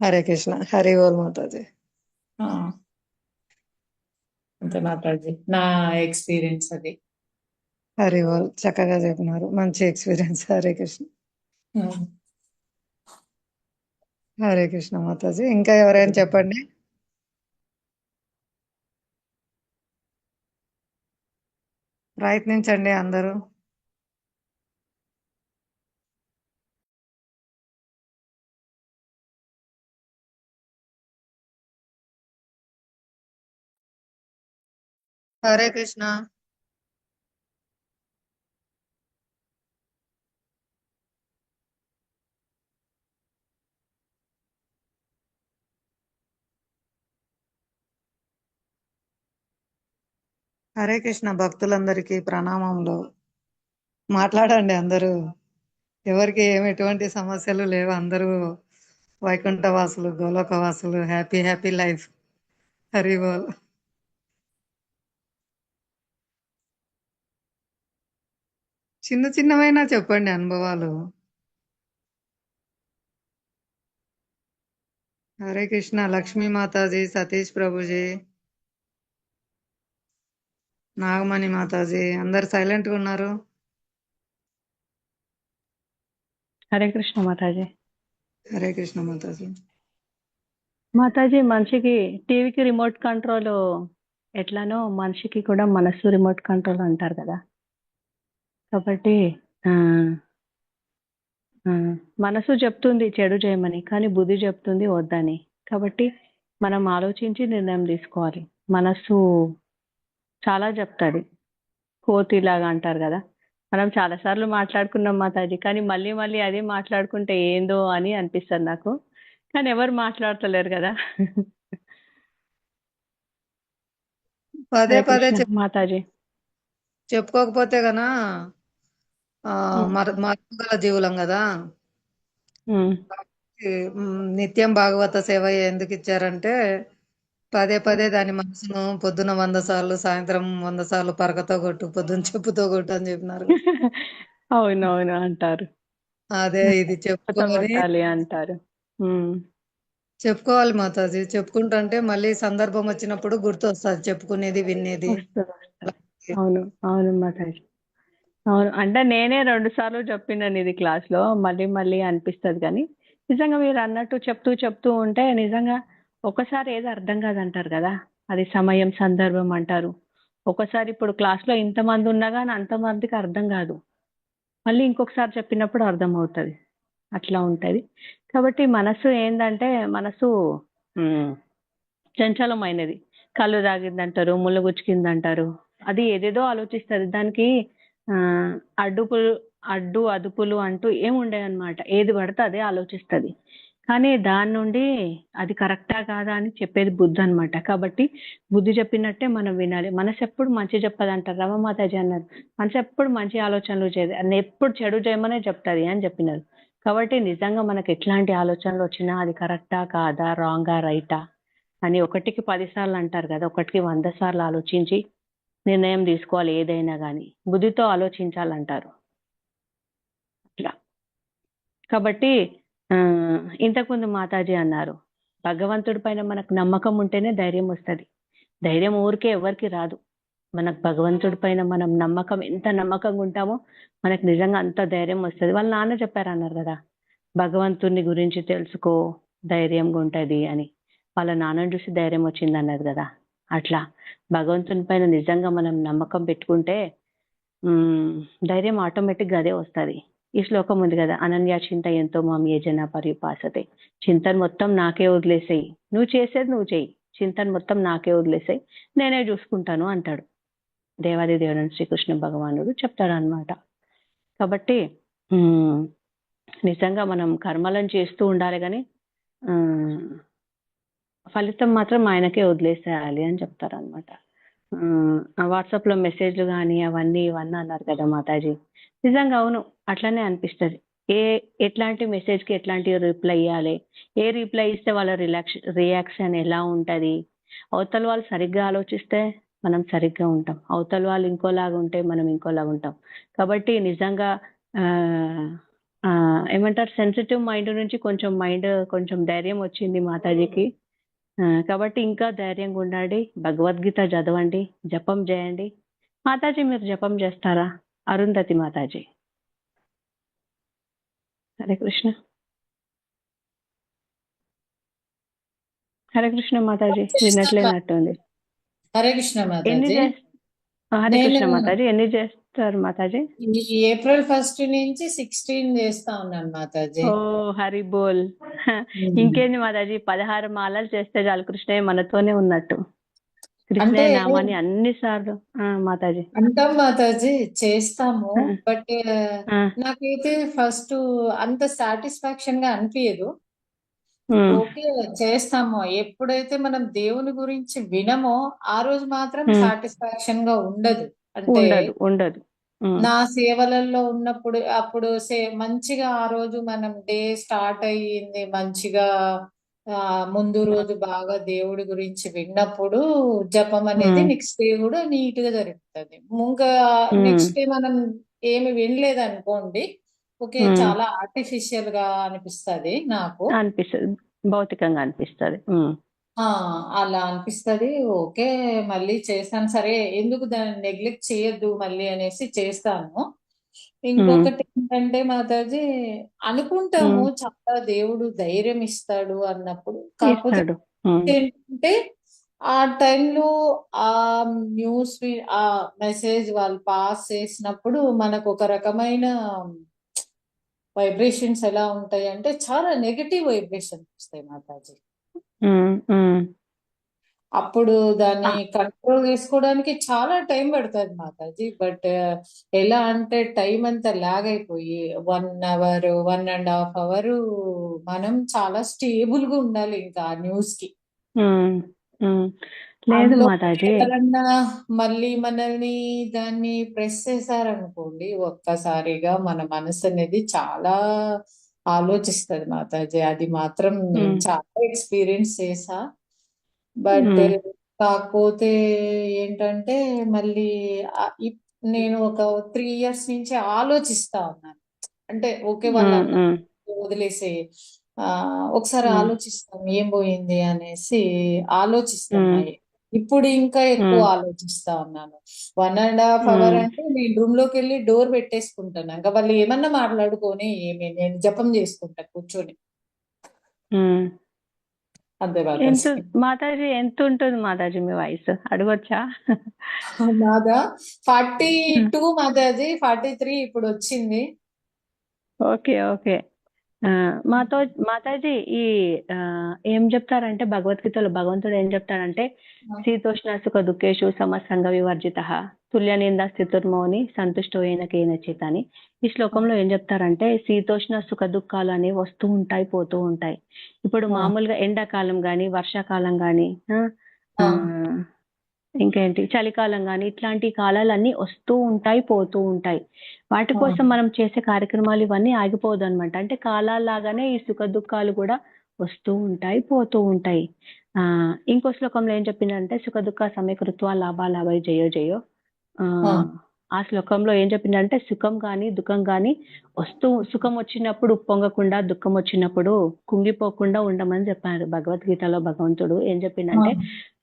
Speaker 2: హరే కృష్ణ. హరి ఓం మాతాజీ.
Speaker 5: ఆ, అంతే మాతాజీ నా ఎక్స్పీరియన్స్ అది.
Speaker 2: హరి ఓం. చక్కగా చెప్పినారు, మంచి ఎక్స్పీరియన్స్. హరే కృష్ణ.
Speaker 5: ఉమ్.
Speaker 2: హరే కృష్ణ మాతాజీ. ఇంకా ఎవరైనా చెప్పండి. ప్రయత్నించండి అందరూ. హరే కృష్ణ. హరే కృష్ణ. భక్తులందరికీ ప్రణామములు. మాట్లాడండి అందరూ. ఎవరికి ఎటువంటి సమస్యలు లేవు. అందరూ వైకుంఠవాసులు, గోలోకవాసులు. Happy happy life. హరి బోల్. చిన్న చిన్నవైనా చెప్పండి అనుభవాలు. హరే కృష్ణ. లక్ష్మీ మాతాజీ, సతీష్ ప్రభుజీ. నాగమణి మాతాజీ. అందరు సైలెంట్ గా ఉన్నారు.
Speaker 3: హరే కృష్ణ మాతాజీ.
Speaker 2: హరే కృష్ణ మాతాజీ.
Speaker 3: మాతాజీ, మనిషికి టీవీకి రిమోట్ కంట్రోల్ ఎట్లానో మనిషికి కూడా మనస్సు రిమోట్ కంట్రోల్ అంటారు కదా. కాబట్టి ఆ, ఆ, మనసు చెప్తుంది చెడు చేయమని, కానీ బుద్ధి చెప్తుంది వద్దని. కాబట్టి మనం ఆలోచించి నిర్ణయం తీసుకోవాలి. మనస్సు చాలా చెప్తాది, కోతిలాగా అంటారు కదా. మనం చాలా సార్లు మాట్లాడుకున్నాం మాతాజీ, కానీ మళ్ళీ మళ్ళీ అదే మాట్లాడుకుంటే ఏందో అని అనిపిస్తుంది నాకు. కానీ ఎవరు మాట్లాడతలేరు కదా.
Speaker 2: పదే
Speaker 3: హరే
Speaker 2: పదే
Speaker 3: కృష్ణ మాతాజీ.
Speaker 2: చెప్పుకోకపోతే గనా
Speaker 3: ఉమ్,
Speaker 2: మరణం గల జీవులం కదా.
Speaker 3: ఉమ్.
Speaker 2: నిత్యం భాగవత సేవ ఎందుకు ఇచ్చారంటే పదే పదే దాని మనసును పొద్దున 100 సార్లు, సాయంత్రం 100 సార్లు పరకతో కొట్టు, పొద్దున చెప్పుతో కొట్టు అని చెప్పినారు.
Speaker 3: అవునవును అంటారు.
Speaker 2: అదే ఇది చెప్పుకొని
Speaker 3: కొట్టాలి అంటారు. ఉమ్.
Speaker 2: చెప్పుకోవాలి మాతాజీ. చెప్పుకుంటుంటే మళ్ళీ సందర్భం వచ్చినప్పుడు గుర్తు వస్తుంది చెప్పుకునేది, వినేది.
Speaker 3: వస్తుంది వస్తుంది. అవును అవును మాతాజీ. అవును, అంటే నేనే 2 సార్లు చెప్పినాను ఇది క్లాస్ లో, మళ్ళీ మళ్ళీ అనిపిస్తుంది. కానీ నిజంగా మీరు అన్నట్టు చెప్తూ చెప్తూ ఉంటే నిజంగా ఒకసారి ఏదో అర్థం కాదంటారు కదా, అది సమయం సందర్భం అంటారు. ఒకసారి ఇప్పుడు క్లాస్ లో ఇంతమంది ఉన్నా కానీ అంతమందికి అర్థం కాదు, మళ్ళీ ఇంకొకసారి చెప్పినప్పుడు అర్థం అవుతుంది. అట్లా ఉంటది. కాబట్టి మనసు ఏంటంటే, మనసు ఉమ్, చంచలమైనది. కళ్ళు తాగిందంటారు, ముళ్ళు గుచ్చుకిందంటారు, అది ఏదేదో ఆలోచిస్తుంది. దానికి ఆ అడ్డు అదుపులు అంటూ ఏముండవు అన్నమాట. ఏది పడితే అదే ఆలోచిస్తుంది. కానీ దాని నుండి అది కరెక్టా కాదా అని చెప్పేది బుద్ధి అన్నమాట. కాబట్టి బుద్ధి చెప్పినట్టే మనం వినాలి. మనసు ఎప్పుడు మంచి చెప్పదు అంటారు, రమమాతాజీ అన్నారు. మనసు ఎప్పుడు మంచి ఆలోచనలు చేయదు, అన్ని ఎప్పుడు చెడు చేయమనే చెప్తుంది అని చెప్పినారు. కాబట్టి నిజంగా మనకు ఎట్లాంటి ఆలోచనలు వచ్చినా అది కరెక్టా కాదా, రాంగా రైటా అని 1కి 10 సార్లు అంటారు కదా, 1కి 100 సార్లు ఆలోచించి నిర్ణయం తీసుకోవాలి. ఏదైనా కానీ బుద్ధితో ఆలోచించాలంటారు. అట్లా. కాబట్టి ఆ, ఇంతకుముందు మాతాజీ అన్నారు, భగవంతుడి పైన మనకు నమ్మకం ఉంటేనే ధైర్యం వస్తుంది. ధైర్యం ఊరికే ఎవరికి రాదు. మనకు భగవంతుడి పైన మనం ఎంత నమ్మకంగా ఉంటామో మనకు నిజంగా అంత ధైర్యం వస్తుంది. వాళ్ళ నాన్న చెప్పారన్నారు కదా, భగవంతుని గురించి తెలుసుకో ధైర్యంగా ఉంటది అని. వాళ్ళ నాన్నని చూసి ధైర్యం వచ్చింది అన్నారు కదా. అట్లా భగవంతుని పైన నిజంగా మనం నమ్మకం పెట్టుకుంటే ధైర్యం ఆటోమేటిక్గా అదే వస్తుంది. ఈ శ్లోకం ఉంది కదా, అనన్య చింత ఎంతో మాం ఏ జన పరిపాసతే. చింతన మొత్తం నాకే వదిలేసేయి, నువ్వు చేసేది నువ్వు చెయ్యి, చింతన మొత్తం నాకే వదిలేసేయి, నేనే చూసుకుంటాను అంటాడు దేవాది దేవుడు శ్రీకృష్ణ భగవానుడు చెప్తాడు అన్నమాట. కాబట్టి నిజంగా మనం కర్మలను చేస్తూ ఉండాలి, కానీ ఫలితం మాత్రం ఆయనకే వదిలేసేయాలి అని చెప్తారు అనమాట. వాట్సాప్ లో మెసేజ్లు కానీ అవన్నీ ఇవన్నీ అన్నారు కదా మాతాజీ. నిజంగా అవును, అట్లనే అనిపిస్తుంది. ఎట్లాంటి మెసేజ్ కి ఎట్లాంటి రిప్లై ఇవ్వాలి, ఏ రిప్లై ఇస్తే వాళ్ళ రియాక్షన్ ఎలా ఉంటది. అవతల వాళ్ళు సరిగ్గా ఆలోచిస్తే మనం సరిగ్గా ఉంటాం, అవతల వాళ్ళు ఇంకోలాగా ఉంటే మనం ఇంకోలాగా ఉంటాం. కాబట్టి నిజంగా ఏమంటారు, సెన్సిటివ్ మైండ్ నుంచి కొంచెం ధైర్యం వచ్చింది మాతాజీకి. కాబట్టి ఇంకా ధైర్యంగా ఉండండి, భగవద్గీత చదవండి, జపం చేయండి. మాతాజీ మీరు జపం చేస్తారా? అరుంధతి మాతాజీ. హరే కృష్ణ. హరే కృష్ణ మాతాజీ, వినట్లేనట్టుంది.
Speaker 5: హరే కృష్ణ
Speaker 3: ఎన్ని
Speaker 5: మాతాజీ.
Speaker 3: హరే కృష్ణ
Speaker 5: నేను
Speaker 3: మాతాజీ, ఎన్ని చేస్తారు మాతాజీ?
Speaker 5: ఈ ఏప్రిల్ 1 నుంచి 16 చేస్తా ఉన్నాను మాతాజీ.
Speaker 3: ఓ హరి బోల్. ఇంకేంది మాతాజీ, 16 మాలలు చేస్తే చాలు, కృష్ణయ్య మనతోనే ఉన్నట్టు. కృష్ణయ్య నామాన్ని అన్ని సార్లు మాతాజీ
Speaker 5: అంటాం మాతాజీ, చేస్తాము. బట్ నాకైతే ఫస్ట్ అంత సాటిస్ఫాక్షన్ గా అనిపించదు. ఓకే, చేస్తాము. ఎప్పుడైతే మనం దేవుని గురించి వినమో ఆ రోజు మాత్రం సాటిస్ఫాక్షన్ గా ఉండదు. అంటే
Speaker 3: ఉండదు.
Speaker 5: నా సేవలలో ఉన్నప్పుడు అప్పుడు మంచిగా ఆ రోజు మనం డే స్టార్ట్ అయ్యింది మంచిగా, ముందు రోజు బాగా దేవుడి గురించి విన్నప్పుడు జపం అనేది నెక్స్ట్ డే కూడా నీట్ గా జరుగుతుంది. ఇంకా నెక్స్ట్ డే మనం ఏమి వినలేదు అనుకోండి, ఓకే, చాలా ఆర్టిఫిషియల్ గా అనిపిస్తుంది నాకు.
Speaker 3: భౌతికంగా అనిపిస్తుంది.
Speaker 5: ఆ అలా అనిపిస్తది. ఓకే, మళ్ళీ చేస్తాను. సరే, ఎందుకు దాన్ని నెగ్లెక్ట్ చేయొద్దు మళ్ళీ అనేసి చేస్తాను. ఇంకొకటి ఏంటంటే మాతాజీ, అనుకుంటాము చాలా దేవుడు ధైర్యం ఇస్తాడు అన్నప్పుడు. కాకపోతే
Speaker 3: ఇస్తాడు.
Speaker 5: ఏంటంటే ఆ టైంలో ఆ న్యూస్ ఆ మెసేజ్ వాళ్ళు పాస్ చేసినప్పుడు మనకు ఒక రకమైన వైబ్రేషన్స్ ఎలా ఉంటాయి అంటే చాలా నెగటివ్ వైబ్రేషన్స్ వస్తాయి మాతాజీ. అప్పుడు దాన్ని కంట్రోల్ చేసుకోవడానికి చాలా టైం పడుతుంది మాతాజీ. బట్ ఎలా అంటే టైం అంతా లాగ్ అయిపోయి 1 అవర్ 1.5 అవర్ మనం చాలా స్టేబుల్ గా ఉండాలి ఇంకా ఆ న్యూస్ కి.
Speaker 3: లేదు
Speaker 5: అందులో
Speaker 3: మాతాజీ.
Speaker 5: ఎవరన్నా మళ్ళీ మనల్ని దాన్ని ప్రెస్ చేశారనుకోండి, ఒక్కసారిగా మన మనసు అనేది చాలా ఆలోచిస్తుంది మాతాజీ. అది మాత్రం నేను చాలా ఎక్స్పీరియన్స్ చేసా. బట్ కాకపోతే ఏంటంటే మళ్ళీ నేను ఒక 3 ఇయర్స్ నుంచి ఆలోచిస్తా ఉన్నాను. అంటే ఓకే, వాళ్ళు అన్నారు వదిలేసే, ఒకసారి ఆలోచిస్తాం ఏం పోయింది అనేసి ఆలోచిస్తున్నాయి. ఇప్పుడు ఇంకా ఎక్కువ ఆలోచిస్తా ఉన్నాను. 1.5 అవర్ అంటే నేను రూమ్ లోకి వెళ్ళి డోర్ పెట్టేసుకుంటాను. ఇంకా వాళ్ళు ఏమన్నా మాట్లాడుకొని నేను జపం చేసుకుంటా కూర్చొని. అంతే
Speaker 3: మాతాజీ ఎంత ఉంటుంది మాతాజీ మీ వయసు అడగొచ్చా?
Speaker 5: నాదా 42 మాతాజీ, 43 ఇప్పుడు వచ్చింది.
Speaker 3: Okay okay. మాతాజీ ఈ ఏం చెప్తారంటే భగవద్గీతలో భగవంతుడు ఏం చెప్తాడంటే శీతోష్ణ సుఖ దుఃఖేషు సమసంగ వివర్జిత తుల్య నింద స్థితుర్మౌని సంతుష్టో ఏన కేనచిత్ అని. ఈ శ్లోకంలో ఏం చెప్తారంటే శీతోష్ణ సుఖ దుఃఖాలు అనేవి వస్తూ ఉంటాయి పోతూ ఉంటాయి. ఇప్పుడు మామూలుగా ఎండాకాలం గాని వర్షాకాలం గాని ఇంకేంటి చలికాలం గాని ఇట్లాంటి కాలాలన్నీ వస్తూ ఉంటాయి పోతూ ఉంటాయి. వాటి కోసం మనం చేసే కార్యక్రమాలు ఇవన్నీ ఆగిపోదు అనమాట. అంటే కాలాల్లాగానే ఈ సుఖ దుఃఖాలు కూడా వస్తూ ఉంటాయి పోతూ ఉంటాయి. ఇంకో శ్లోకంలో ఏం చెప్పిందంటే సుఖ దుఃఖ సమీకృత్వ లాభాలాభై జయో జయో. ఆ శ్లోకంలో ఏం చెప్పిందంటే సుఖం గాని దుఃఖం గాని సుఖం వచ్చినప్పుడు ఉప్పొంగకుండా దుఃఖం వచ్చినప్పుడు కుంగిపోకుండా ఉండమని చెప్పారు. భగవద్గీతలో భగవంతుడు ఏం చెప్పిందంటే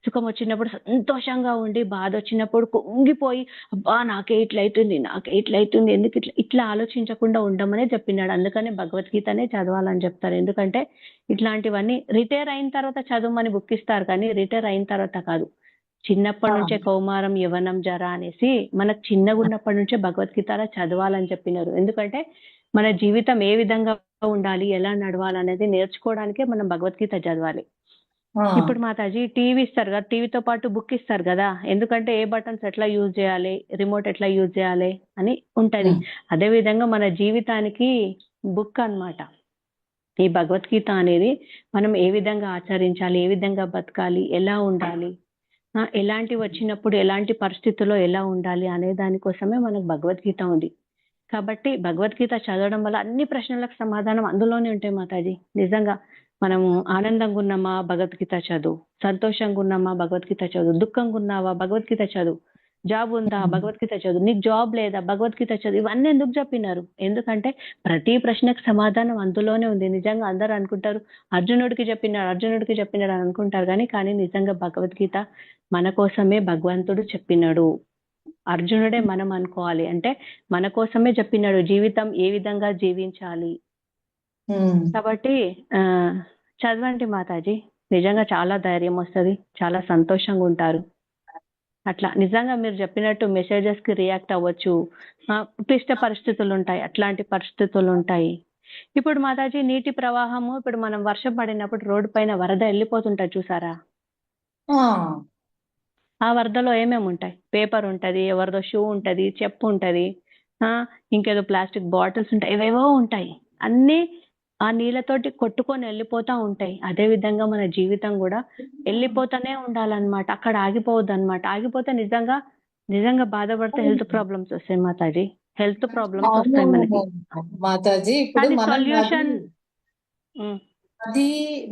Speaker 3: సుఖం వచ్చినప్పుడు సంతోషంగా ఉండి బాధ వచ్చినప్పుడు కుంగిపోయి అబ్బా నాకే ఇట్లయితుంది ఎందుకు ఇట్లా ఆలోచించకుండా ఉండమనే చెప్పినాడు. అందుకనే భగవద్గీతనే చదవాలని చెప్తారు. ఎందుకంటే ఇట్లాంటివన్నీ రిటైర్ అయిన తర్వాత చదవమని బుక్ ఇస్తారు కానీ రిటైర్ అయిన తర్వాత కాదు. చిన్నప్పటి నుంచే కౌమారం యవనం జర అనేసి మనకు చిన్నగా ఉన్నప్పటి నుంచే భగవద్గీతలో చదవాలని చెప్పినారు. ఎందుకంటే మన జీవితం ఏ విధంగా ఉండాలి ఎలా నడవాలి అనేది నేర్చుకోవడానికే మనం భగవద్గీత చదవాలి. ఇప్పుడు మాతాజీ టీవీ ఇస్తారు కదా, టీవీతో పాటు బుక్ ఇస్తారు కదా. ఎందుకంటే ఏ బటన్స్ ఎట్లా యూజ్ చేయాలి, రిమోట్ ఎట్లా యూజ్ చేయాలి అని ఉంటది. అదే విధంగా మన జీవితానికి బుక్ అన్నమాట ఈ భగవద్గీత అనేది. మనం ఏ విధంగా ఆచరించాలి, ఏ విధంగా బతకాలి, ఎలా ఉండాలి, ఎలాంటి వచ్చినప్పుడు ఎలాంటి పరిస్థితుల్లో ఎలా ఉండాలి అనే దానికోసమే మనకు భగవద్గీత ఉంది. కాబట్టి భగవద్గీత చదవడం వల్ల అన్ని ప్రశ్నలకు సమాధానం అందులోనే ఉంటాయి మాతాజీ. నిజంగా మనము ఆనందంగా ఉన్నామా భగవద్గీత చదువు, సంతోషంగా ఉన్నామా భగవద్గీత చదువు, దుఃఖంగా ఉన్నావా భగవద్గీత చదువు, జాబ్ ఉందా భగవద్గీత చదువు, నీకు జాబ్ లేదా భగవద్గీత చదువు. ఇవన్నీ ఎందుకు చెప్పినారు? ఎందుకంటే ప్రతి ప్రశ్నకు సమాధానం అందులోనే ఉంది. నిజంగా అందరూ అనుకుంటారు అర్జునుడికి చెప్పినాడు అని అనుకుంటారు కానీ నిజంగా భగవద్గీత మన కోసమే భగవంతుడు చెప్పినాడు. అర్జునుడే మనం అనుకోవాలి. అంటే మన కోసమే చెప్పినాడు జీవితం ఏ విధంగా జీవించాలి. కాబట్టి చదవండి మాతాజీ, నిజంగా చాలా ధైర్యం వస్తుంది, చాలా సంతోషంగా ఉంటారు. అట్లా నిజంగా మీరు చెప్పినట్టు మెసేజెస్ కి రియాక్ట్ అవ్వచ్చు. క్లిష్ట పరిస్థితులు ఉంటాయి, అట్లాంటి పరిస్థితులు ఉంటాయి. ఇప్పుడు మాతాజీ నీటి ప్రవాహము, ఇప్పుడు మనం వర్షం పడినప్పుడు రోడ్డు పైన వరద వెళ్ళిపోతుంటాయి చూసారా? ఆ వరదలో ఏమేమి ఉంటాయి? పేపర్ ఉంటది, ఎవరిదో షూ ఉంటది, చెప్పు ఉంటది, ఇంకేదో ప్లాస్టిక్ బాటిల్స్ ఉంటాయి, ఏవేవో ఉంటాయి. అన్ని ఆ నీళ్ళతోటి కొట్టుకొని వెళ్ళిపోతా ఉంటాయి. అదే విధంగా మన జీవితం కూడా వెళ్ళిపోతానే ఉండాలన్నమాట. అక్కడ ఆగిపోవద్దు అనమాట. ఆగిపోతే నిజంగా బాధపడితే హెల్త్ ప్రాబ్లమ్స్ వస్తాయి మాతాజీ. హెల్త్ ప్రాబ్లమ్స్ వస్తాయి మనకి
Speaker 5: మాతాజీ. ఇప్పుడు
Speaker 3: సొల్యూషన్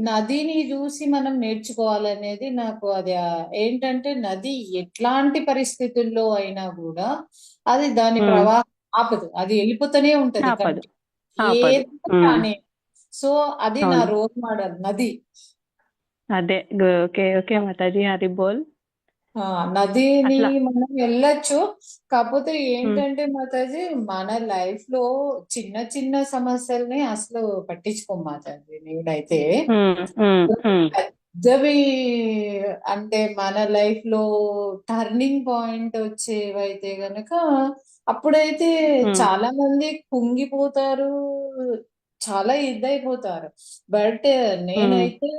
Speaker 5: నదిని చూసి మనం నేర్చుకోవాలనేది నాకు అది ఏంటంటే, నది ఎట్లాంటి పరిస్థితుల్లో అయినా కూడా అది దాని ప్రవాహం ఆపదు, అది వెళ్ళిపోతూనే ఉంటది. సో అది నా రోల్ మోడల్ నది.
Speaker 3: అదే ఓకే ఓకే మాతాజీ, హరి బోల్.
Speaker 5: నదిని
Speaker 3: అట్లా
Speaker 5: మనం వెళ్ళొచ్చు. కాకపోతే
Speaker 3: ఉమ్,
Speaker 5: ఏంటంటే మాతాజీ, మన లైఫ్ లో చిన్న చిన్న సమస్యల్ని అసలు పట్టించుకోం మాతాజీ నేనైతే.
Speaker 3: ఉమ్, ఉమ్, ఉమ్,
Speaker 5: పెద్దవి అంటే మన లైఫ్ లో టర్నింగ్ పాయింట్ వచ్చేవైతే గనక అప్పుడైతే
Speaker 3: ఉమ్,
Speaker 5: చాలా మంది కుంగిపోతారు, చాలా ఇదైపోతారు. బట్
Speaker 3: ఉమ్,
Speaker 5: నేనైతే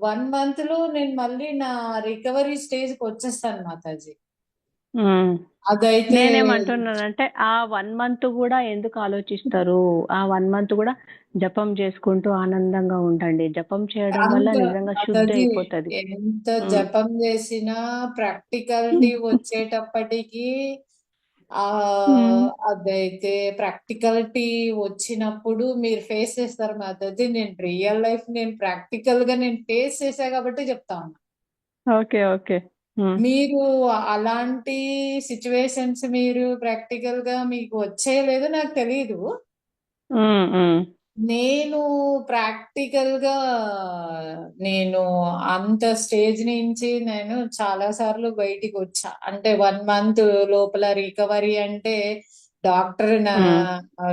Speaker 5: 1 మంత్ లో నేను మళ్ళీ నా రికవరీ స్టేజ్ కి వచ్చేస్తాను మాతాజీ.
Speaker 3: ఉమ్.
Speaker 5: అదైతే
Speaker 3: నేనేమంటున్నానంటే ఆ 1 మంత్ కూడా ఎందుకు ఆలోచిస్తారు? ఆ 1 మంత్ కూడా జపం చేసుకుంటూ ఆనందంగా ఉండండి. జపం చేయడం వల్ల
Speaker 5: అంత
Speaker 3: నిజంగా శుద్ధి
Speaker 5: మాతాజీ
Speaker 3: అయిపోతది.
Speaker 5: ఎంత
Speaker 3: ఉమ్,
Speaker 5: జపం చేసినా ప్రాక్టికాలిటీ వచ్చేటప్పటికి ఆ
Speaker 3: ఉమ్,
Speaker 5: అదైతే ప్రాక్టికాలిటీ వచ్చినప్పుడు మీరు ఫేస్ చేస్తారు మాతాజీ. నేను రియల్ లైఫ్ నేను ప్రాక్టికల్ గా నేను ఫేస్ చేశా కాబట్టి చెప్తా ఉన్నా.
Speaker 3: Okay okay. ఉమ్,
Speaker 5: మీరు అలాంటి సిచ్యువేషన్స్ మీరు ప్రాక్టికల్ గా మీకు వచ్చేయలేదో నాకు తెలియదు.
Speaker 3: ఉమ్, ఉమ్,
Speaker 5: నేను ప్రాక్టికల్ గా నేను అంత స్టేజ్ నుంచి నేను చాలా సార్లు బయటికి వచ్చా. అంటే 1 మంత్ లోపల రికవరీ అంటే డాక్టర్
Speaker 3: ఉమ్,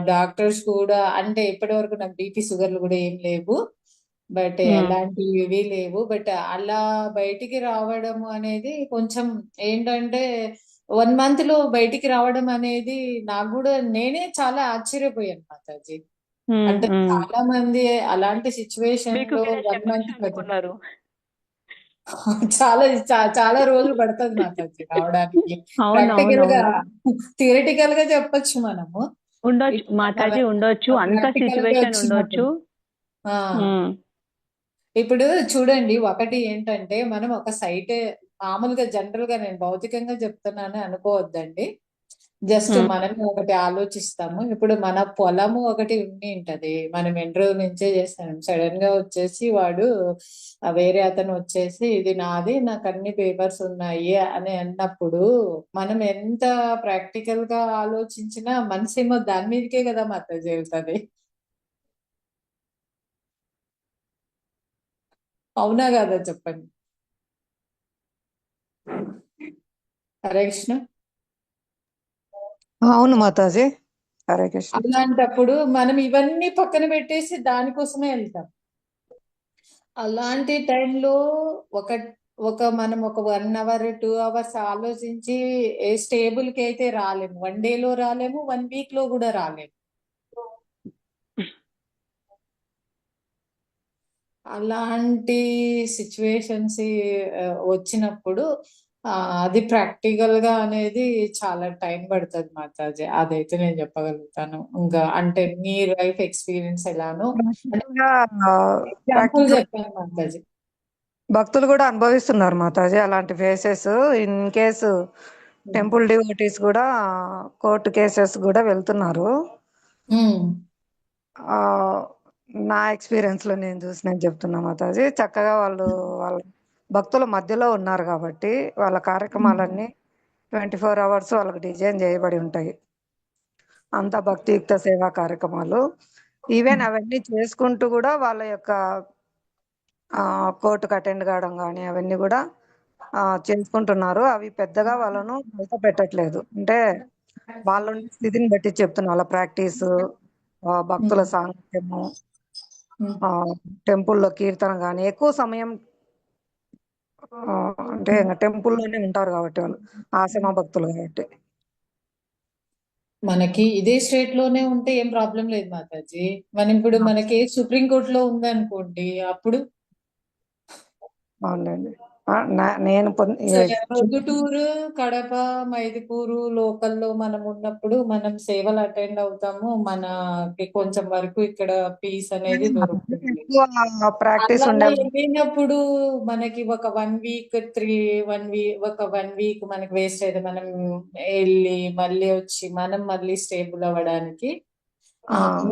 Speaker 5: డాక్టర్స్ కూడా అంటే ఇప్పటి వరకు నాకు బీపీ షుగర్లు కూడా ఏం లేవు. బట్
Speaker 3: ఉమ్,
Speaker 5: ఎలాంటివి ఇవి లేవు. బట్ అలా బయటికి రావడం అనేది కొంచెం ఏంటంటే 1 మంత్ లో బయటికి రావడం అనేది నాకు కూడా నేనే చాలా ఆశ్చర్యపోయాను మాతాజీ.
Speaker 3: ఉమ్,
Speaker 5: అంటే
Speaker 3: ఉమ్.
Speaker 5: చాలా మంది అలాంటి సిచ్యువేషన్
Speaker 3: మీకు
Speaker 5: లో
Speaker 3: మీరే
Speaker 5: 1 మంత్
Speaker 3: శభాష్ అనుకున్నారు.
Speaker 5: చాలా చాలా రోజులు పడుతుంది మాతాజీ రావడానికి. ప్రాక్టికల్ గా
Speaker 3: అవునవునవును.
Speaker 5: థియరిటికల్ గా చెప్పొచ్చు మనము.
Speaker 3: ఉండొచ్చు
Speaker 5: ఇట్లా
Speaker 3: మాతాజీ, ఉండొచ్చు, అంత
Speaker 5: ప్రాక్టికల్ గా
Speaker 3: సిచ్యువేషన్ ఉండొచ్చు.
Speaker 5: వచ్చినప్పుడు ఆ
Speaker 3: ఉమ్,
Speaker 5: ఇప్పుడు చూడండి, ఒకటి ఏంటంటే మనం ఒక సైట్ మామూలుగా జనరల్ గా నేను భౌతికంగా చెప్తున్నాను అనుకోవద్దండి. జస్ట్
Speaker 3: ఉమ్,
Speaker 5: మనమే ఒకటి ఆలోచిస్తాము. ఇప్పుడు మన పొలము ఒకటి ఉండి ఉంటది. మనం ఎన్ని రోజుల నుంచే చేస్తాం. సడన్ గా వచ్చేసి వాడు వేరే అతను వచ్చేసి ఇది నాది, నాకు అన్ని పేపర్స్ ఉన్నాయి అని అన్నప్పుడు మనం ఎంత ప్రాక్టికల్ గా ఆలోచించినా మనసేమో దాని మీదకే కదా మత చేరుతుంది. అవునా కదా చెప్పండి. హరే కృష్ణ.
Speaker 2: అవును మాతాజీ, హరే కృష్ణ.
Speaker 5: అలాంటప్పుడు మనం ఇవన్నీ పక్కన పెట్టేసి దానికోసమే వెళ్తాం. అలాంటి టైంలో ఒక మనం ఒక 1 అవర్ 2 అవర్స్ ఆలోచించి ఏ స్టేబుల్ కి అయితే రాలేము. 1 డే లో రాలేము, 1 వీక్ లో కూడా రాలేము. అలాంటి సిచ్యువేషన్స్ వచ్చినప్పుడు అది ప్రాక్టికల్ గా అనేది చాలా టైం పడుతుంది మాతాజీ. అదైతే నేను చెప్పగలుగుతాను. ఇంకా అంటే మీ లైఫ్ ఎక్స్పీరియన్స్ ఎలానో
Speaker 2: ప్రాక్టికల్గా
Speaker 5: ఎగ్జాంపుల్
Speaker 2: ప్రాక్టికల్
Speaker 5: చెప్పాను మాతాజీ.
Speaker 2: భక్తులు కూడా అనుభవిస్తున్నారు మాతాజీ అలాంటి faces. In case temple devotees కూడా కోర్టు కేసెస్ కూడా వెళ్తున్నారు.
Speaker 5: ఉమ్,
Speaker 2: ఆ, నా ఎక్స్పీరియన్స్ లో నేను చూసి నేను చెప్తున్నా మాతాజీ. చక్కగా వాళ్ళ భక్తుల మధ్యలో ఉన్నారు కాబట్టి వాళ్ళ కార్యక్రమాలన్నీ 24 అవర్స్ వాళ్ళకి డిజైన్ చేయబడి ఉంటాయి. అంత భక్తియుక్త సేవా కార్యక్రమాలు. ఈవెన్ అవన్నీ చేసుకుంటూ కూడా వాళ్ళ యొక్క కోర్టుకు అటెండ్ కావడం కానీ అవన్నీ కూడా చేసుకుంటున్నారు. అవి పెద్దగా వాళ్ళను బయట పెట్టట్లేదు. అంటే వాళ్ళ ఉన్న స్థితిని బట్టి చెప్తున్నా. వాళ్ళ ప్రాక్టీస్, భక్తుల సాంగత్యము, టెంపుల్లో కీర్తన కానీ ఎక్కువ సమయం అంటే ఇంకా టెంపుల్లోనే ఉంటారు కాబట్టి వాళ్ళు ఆశ్రమ భక్తులు కాబట్టి.
Speaker 5: మనకి ఇదే స్టేట్ లోనే ఉంటే ఏం ప్రాబ్లం లేదు మాతాజీ. మనం ఇప్పుడు మనకి సుప్రీం కోర్టులో ఉందనుకోండి, అప్పుడు
Speaker 2: అవునండి. నేను
Speaker 5: ప్రొద్దుటూరు, కడప, మైదుకూరు లోకల్లో మనం ఉన్నప్పుడు మనం సేవలు అటెండ్ అవుతాము. మనకి కొంచెం వరకు ఇక్కడ పీస్ అనేది దొరుకుతుంది.
Speaker 2: ఎక్కువ ప్రాక్టీస్
Speaker 5: అలా
Speaker 2: ఉండే
Speaker 5: వెళ్ళినప్పుడు మనకి ఒక 1 వీక్ ఒక 1 వీక్ మనకి వేస్ట్ అయితే మనం వెళ్ళి మళ్ళీ వచ్చి మనం మళ్ళీ స్టేబుల్ అవ్వడానికి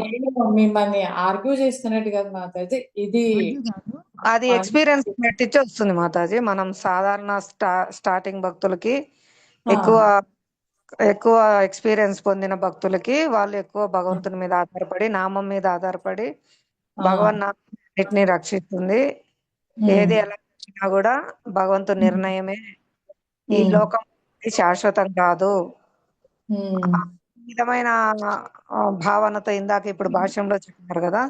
Speaker 5: నేను మిమ్మల్ని ఆర్గ్యూ చేస్తున్నట్టు కదా మాతాజీ. ఇది
Speaker 2: అది ఎక్స్పీరియన్స్ పెట్టించి వస్తుంది మాతాజీ. మనం సాధారణ స్టార్టింగ్ భక్తులకి ఎక్కువ ఎక్కువ ఎక్స్పీరియన్స్ పొందిన భక్తులకి వాళ్ళు ఎక్కువ భగవంతుని మీద ఆధారపడి, నామం మీద ఆధారపడి భగవన్ నామం అన్నిటిని రక్షిస్తుంది. ఏది ఎలా అయినా కూడా భగవంతుని నిర్ణయమే. ఈ
Speaker 5: ఉమ్,
Speaker 2: లోకం శాశ్వతం కాదు.
Speaker 5: ఉమ్,
Speaker 2: విధమైన భావనతో ఇందాక ఇప్పుడు భాష్యంలో చెప్పారు కదా.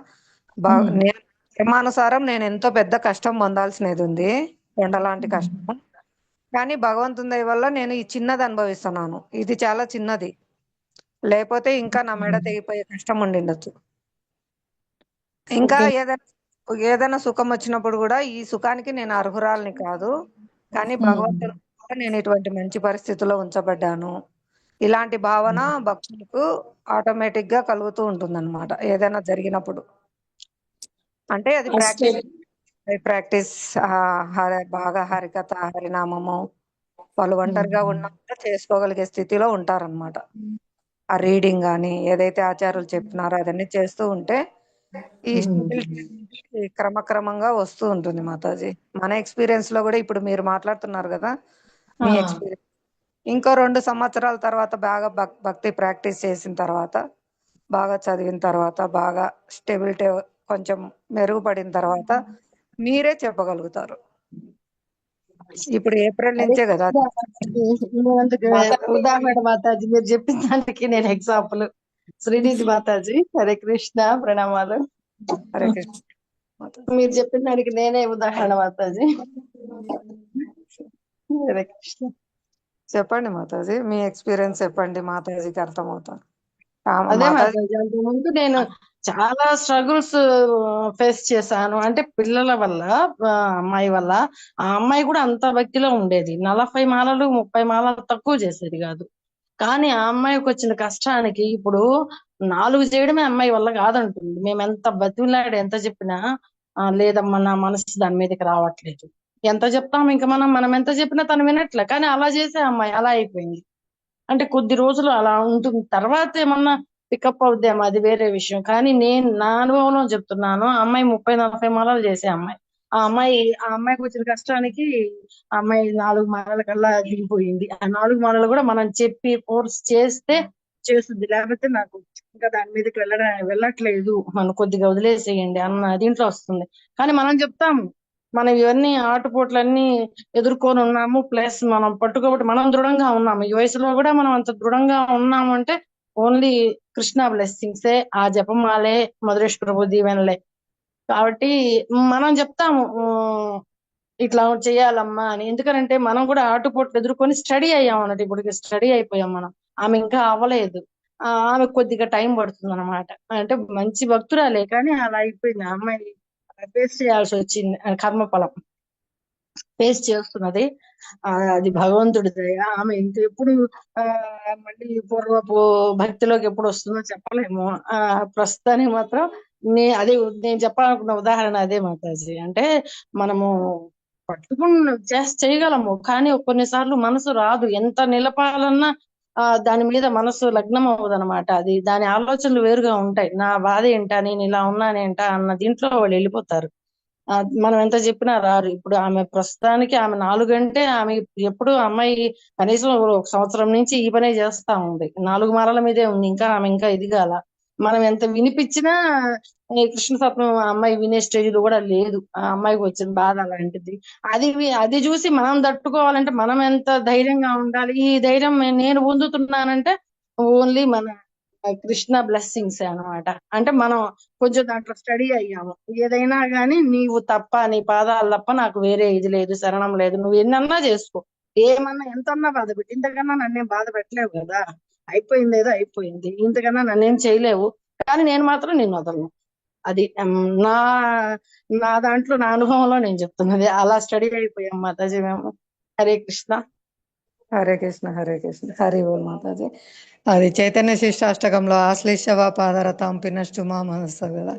Speaker 5: ఉమ్,
Speaker 2: నేను కర్మానుసారం నేను ఎంతో పెద్ద కష్టం పొందాల్సినది ఉంది, కొండలాంటి కష్టం. కానీ భగవంతుని దయ వల్ల నేను ఈ చిన్నది అనుభవిస్తున్నాను. ఇది చాలా చిన్నది, లేకపోతే ఇంకా నా మెడ తెగిపోయే కష్టం ఉండిండొచ్చు. ఇంకా
Speaker 5: ఓకే.
Speaker 2: ఏదైనా సుఖం వచ్చినప్పుడు కూడా ఈ సుఖానికి నేను అర్హురాలని కాదు, కానీ భగవంతుడు వల్ల నేను ఇటువంటి మంచి పరిస్థితిలో ఉంచబడ్డాను. ఇలాంటి భావన భక్తులకు ఆటోమేటిక్ గా కలుగుతూ ఉంటుందన్నమాట ఏదైనా జరిగినప్పుడు. అంటే అది ప్రాక్టీస్ బాగా హరికథ, హరినామము వాళ్ళు ఒంటరిగా ఉన్నా కూడా చేసుకోగలిగే స్థితిలో ఉంటారన్నమాట. ఆ రీడింగ్ కానీ ఏదైతే ఆచార్యులు చెప్పినారో అదన్నీ చేస్తూ ఉంటే ఈ స్టెబిలిటీ క్రమక్రమంగా వస్తూ ఉంటుంది మాతాజీ. మన ఎక్స్పీరియన్స్ లో కూడా ఇప్పుడు మీరు మాట్లాడుతున్నారు కదా, మీ ఎక్స్పీరియన్స్ ఇంకో 2 సంవత్సరాల తర్వాత బాగా భక్తి ప్రాక్టీస్ చేసిన తర్వాత, బాగా చదివిన తర్వాత, బాగా స్టెబిలిటీ కొంచెం మెరుగుపడిన తర్వాత మీరే చెప్పగలుగుతారు. ఇప్పుడు ఏప్రిల్ నుంచే కదా.
Speaker 6: ఉదాహరణ మాతాజీ మీరు చెప్పిన దానికి నేను ఎగ్జాంపుల్. శ్రీనిధి మాతాజీ, హరే కృష్ణ, ప్రణామాలు.
Speaker 2: హరే కృష్ణ మాతాజీ.
Speaker 6: మీరు చెప్పిన దానికి నేనే ఉదాహరణ మాతాజీ. హరే కృష్ణ.
Speaker 2: చెప్పండి మాతాజీ, మీ ఎక్స్పీరియన్స్ చెప్పండి, మాతాజీకి అర్థమవుతారు.
Speaker 6: అదే
Speaker 2: మాతాజీ
Speaker 6: మాతాజీ, అంతకుముందు నేను చాలా స్ట్రగుల్స్ ఫేస్ చేశాను. అంటే పిల్లల వల్ల, అమ్మాయి వల్ల. ఆ అమ్మాయి కూడా అంత భక్తిలో ఉండేది, 40 మాలలు 30 మాలలు తక్కువ చేసేది కాదు. కానీ ఆ అమ్మాయికి వచ్చిన కష్టానికి ఇప్పుడు 4 చేయడమే అమ్మాయి వల్ల కాదంటుంది. మేము ఎంత బతిలాడి ఎంత చెప్పినా లేదమ్మా నా మనసు దాని మీదకి రావట్లేదు. ఎంత చెప్తాం ఇంకా మనం ఎంత చెప్పినా తను వినట్లే. కానీ అలా చేసే అమ్మాయి అలా అయిపోయింది. అంటే కొద్ది రోజులు అలా ఉంటుంది, తర్వాత ఏమన్నా పికప్ అవుద్దాం, అది వేరే విషయం. కానీ నేను నా అనుభవంలో చెప్తున్నాను, ఆ అమ్మాయి 30-40 మాలలు చేసే అమ్మాయి. ఆ అమ్మాయికి వచ్చిన కష్టానికి ఆ అమ్మాయి 4 మాలల కల్లా దిగిపోయింది. ఆ 4 మాలలు కూడా మనం చెప్పి ఫోర్స్ చేస్తే చేస్తుంది, లేకపోతే నాకు ఇంకా దాని మీదకి వెళ్ళట్లేదు, మనం కొద్దిగా వదిలేసేయండి అన్న దీంట్లో వస్తుంది. కానీ మనం చెప్తాము, మనం ఇవన్నీ ఆటుపోట్లన్నీ ఎదుర్కొని ఉన్నాము, ప్లస్ మనం పట్టుకోబట్టి మనం దృఢంగా ఉన్నాము. ఈ వయసులో కూడా మనం అంత దృఢంగా ఉన్నాము అంటే ఓన్లీ కృష్ణ బ్లెస్సింగ్సే, ఆ జపమాలే, మధురేష్ ప్రభు దీవెనలే. కాబట్టి మనం చెప్తాము ఇట్లా చేయాలమ్మా అని. ఎందుకంటే మనం కూడా ఆటుపోట్లు ఎదుర్కొని స్టడీ అయ్యాం అన్నట్టు. ఇప్పుడు స్టడీ అయిపోయాం మనం, ఆమె ఇంకా అవ్వలేదు. ఆమె కొద్దిగా టైం పడుతుంది అనమాట. అంటే మంచి భక్తురాలే, కానీ అలా అయిపోయింది. ఆ అమ్మాయి ఫేస్ చేయాల్సి వచ్చింది, కర్మఫలం ఫేస్ చేస్తున్నది. అది భగవంతుడి దయ. ఆమె ఇంకెప్పుడు మళ్ళీ పూర్వపు భక్తిలోకి ఎప్పుడు వస్తుందో చెప్పలేము. ప్రస్తుతానికి మాత్రం నేను చెప్పాలనుకున్న ఉదాహరణ అదే మాతాజీ. అంటే మనము పట్టుకుని చేయగలము, కానీ కొన్నిసార్లు మనసు రాదు. ఎంత నిలపాలన్నా దాని మీద మనసు లగ్నం అవ్వదన్నమాట. అది దాని ఆలోచనలు వేరుగా ఉంటాయి. నా బాధ ఏంటా, నేను ఇలా ఉన్నానేంటా అన్న దీంట్లో వాళ్ళు వెళ్ళిపోతారు. మనం ఎంత చెప్పినా రారు. ఇప్పుడు ఆమె ప్రస్తుతానికి ఆమె 4 అంటే ఆమె ఎప్పుడు అమ్మాయి కనీసం 1 సంవత్సరం నుంచి ఈ పనే చేస్తా ఉంది, 4 మాలల మీదే ఉంది. ఇంకా ఆమె ఇంకా ఎదిగాల. మనం ఎంత వినిపించినా ఈ కృష్ణ తత్వం ఆ అమ్మాయి వినే స్టేజ్ లో కూడా లేదు. ఆ అమ్మాయికి వచ్చిన బాధ అలాంటిది. అది చూసి మనం తట్టుకోవాలంటే మనం ఎంత ధైర్యంగా ఉండాలి. ఈ ధైర్యం నేను పొందుతున్నానంటే ఓన్లీ మన కృష్ణ బ్లెస్సింగ్స్ అన్నమాట. అంటే మనం కొంచెం దాంట్లో స్టడీ అయ్యాము. ఏదైనా గానీ నీవు తప్ప, నీ పాదాలు తప్ప నాకు వేరే ఇది లేదు, శరణం లేదు. నువ్వు ఎన్నన్నా చేసుకో, ఏమన్నా ఎంతన్నా బాధ పెట్టి, ఇంతకన్నా నన్నేం బాధ పెట్టలేవు కదా. అయిపోయింది ఏదో అయిపోయింది, ఇంతకన్నా నన్నేం చేయలేవు. కానీ నేను మాత్రం నిన్ను వదలను. అది నా నా దాంట్లో నా అనుభవంలో నేను చెప్తున్నది. అలా స్టడీ అయిపోయాం మాతాజీ మేము. హరే కృష్ణ.
Speaker 2: హరే కృష్ణ, హరే కృష్ణ, హరి ఓం మాతాజీ. అది చైతన్య శిష్టాష్టకంలో ఆశ్లేషవ పాదరతాం పినష్టుమా మనస్సు కదా,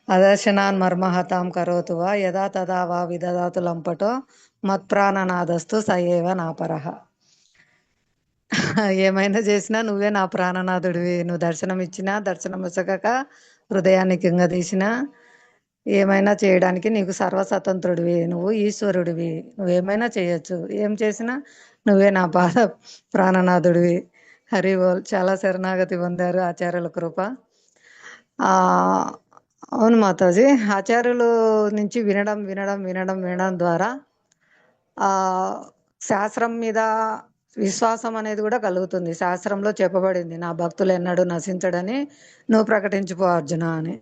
Speaker 2: అదర్శనాన్ మర్మహతాం కరోతువా యదా తదా వా విదదాతు లంపటో మత్ప్రాణనాదస్తు సయేవ నాపరహ. ఏమైనా చేసినా నువ్వే నా ప్రాణనాథుడివి. నువ్వు దర్శనం ఇచ్చినా, దర్శనం ఇచ్చక హృదయాన్ని కింగదీసినా, ఏమైనా చేయడానికి నీకు సర్వస్వతంత్రుడివి, నువ్వు ఈశ్వరుడివి, నువ్వేమైనా చేయొచ్చు. ఏం చేసినా నువ్వే నా ప్రాణనాథుడివి. హరి బోల్. చాలా శరణాగతి పొందారు ఆచార్యుల కృప. అవును మాతాజీ, ఆచార్యులు నుంచి వినడం ద్వారా ఆ శాస్త్రం మీద విశ్వాసం అనేది కూడా కలుగుతుంది. శాస్త్రంలో చెప్పబడింది, నా భక్తులు ఎన్నడూ నశించడని నువ్వు ప్రకటించిపో అర్జున అని.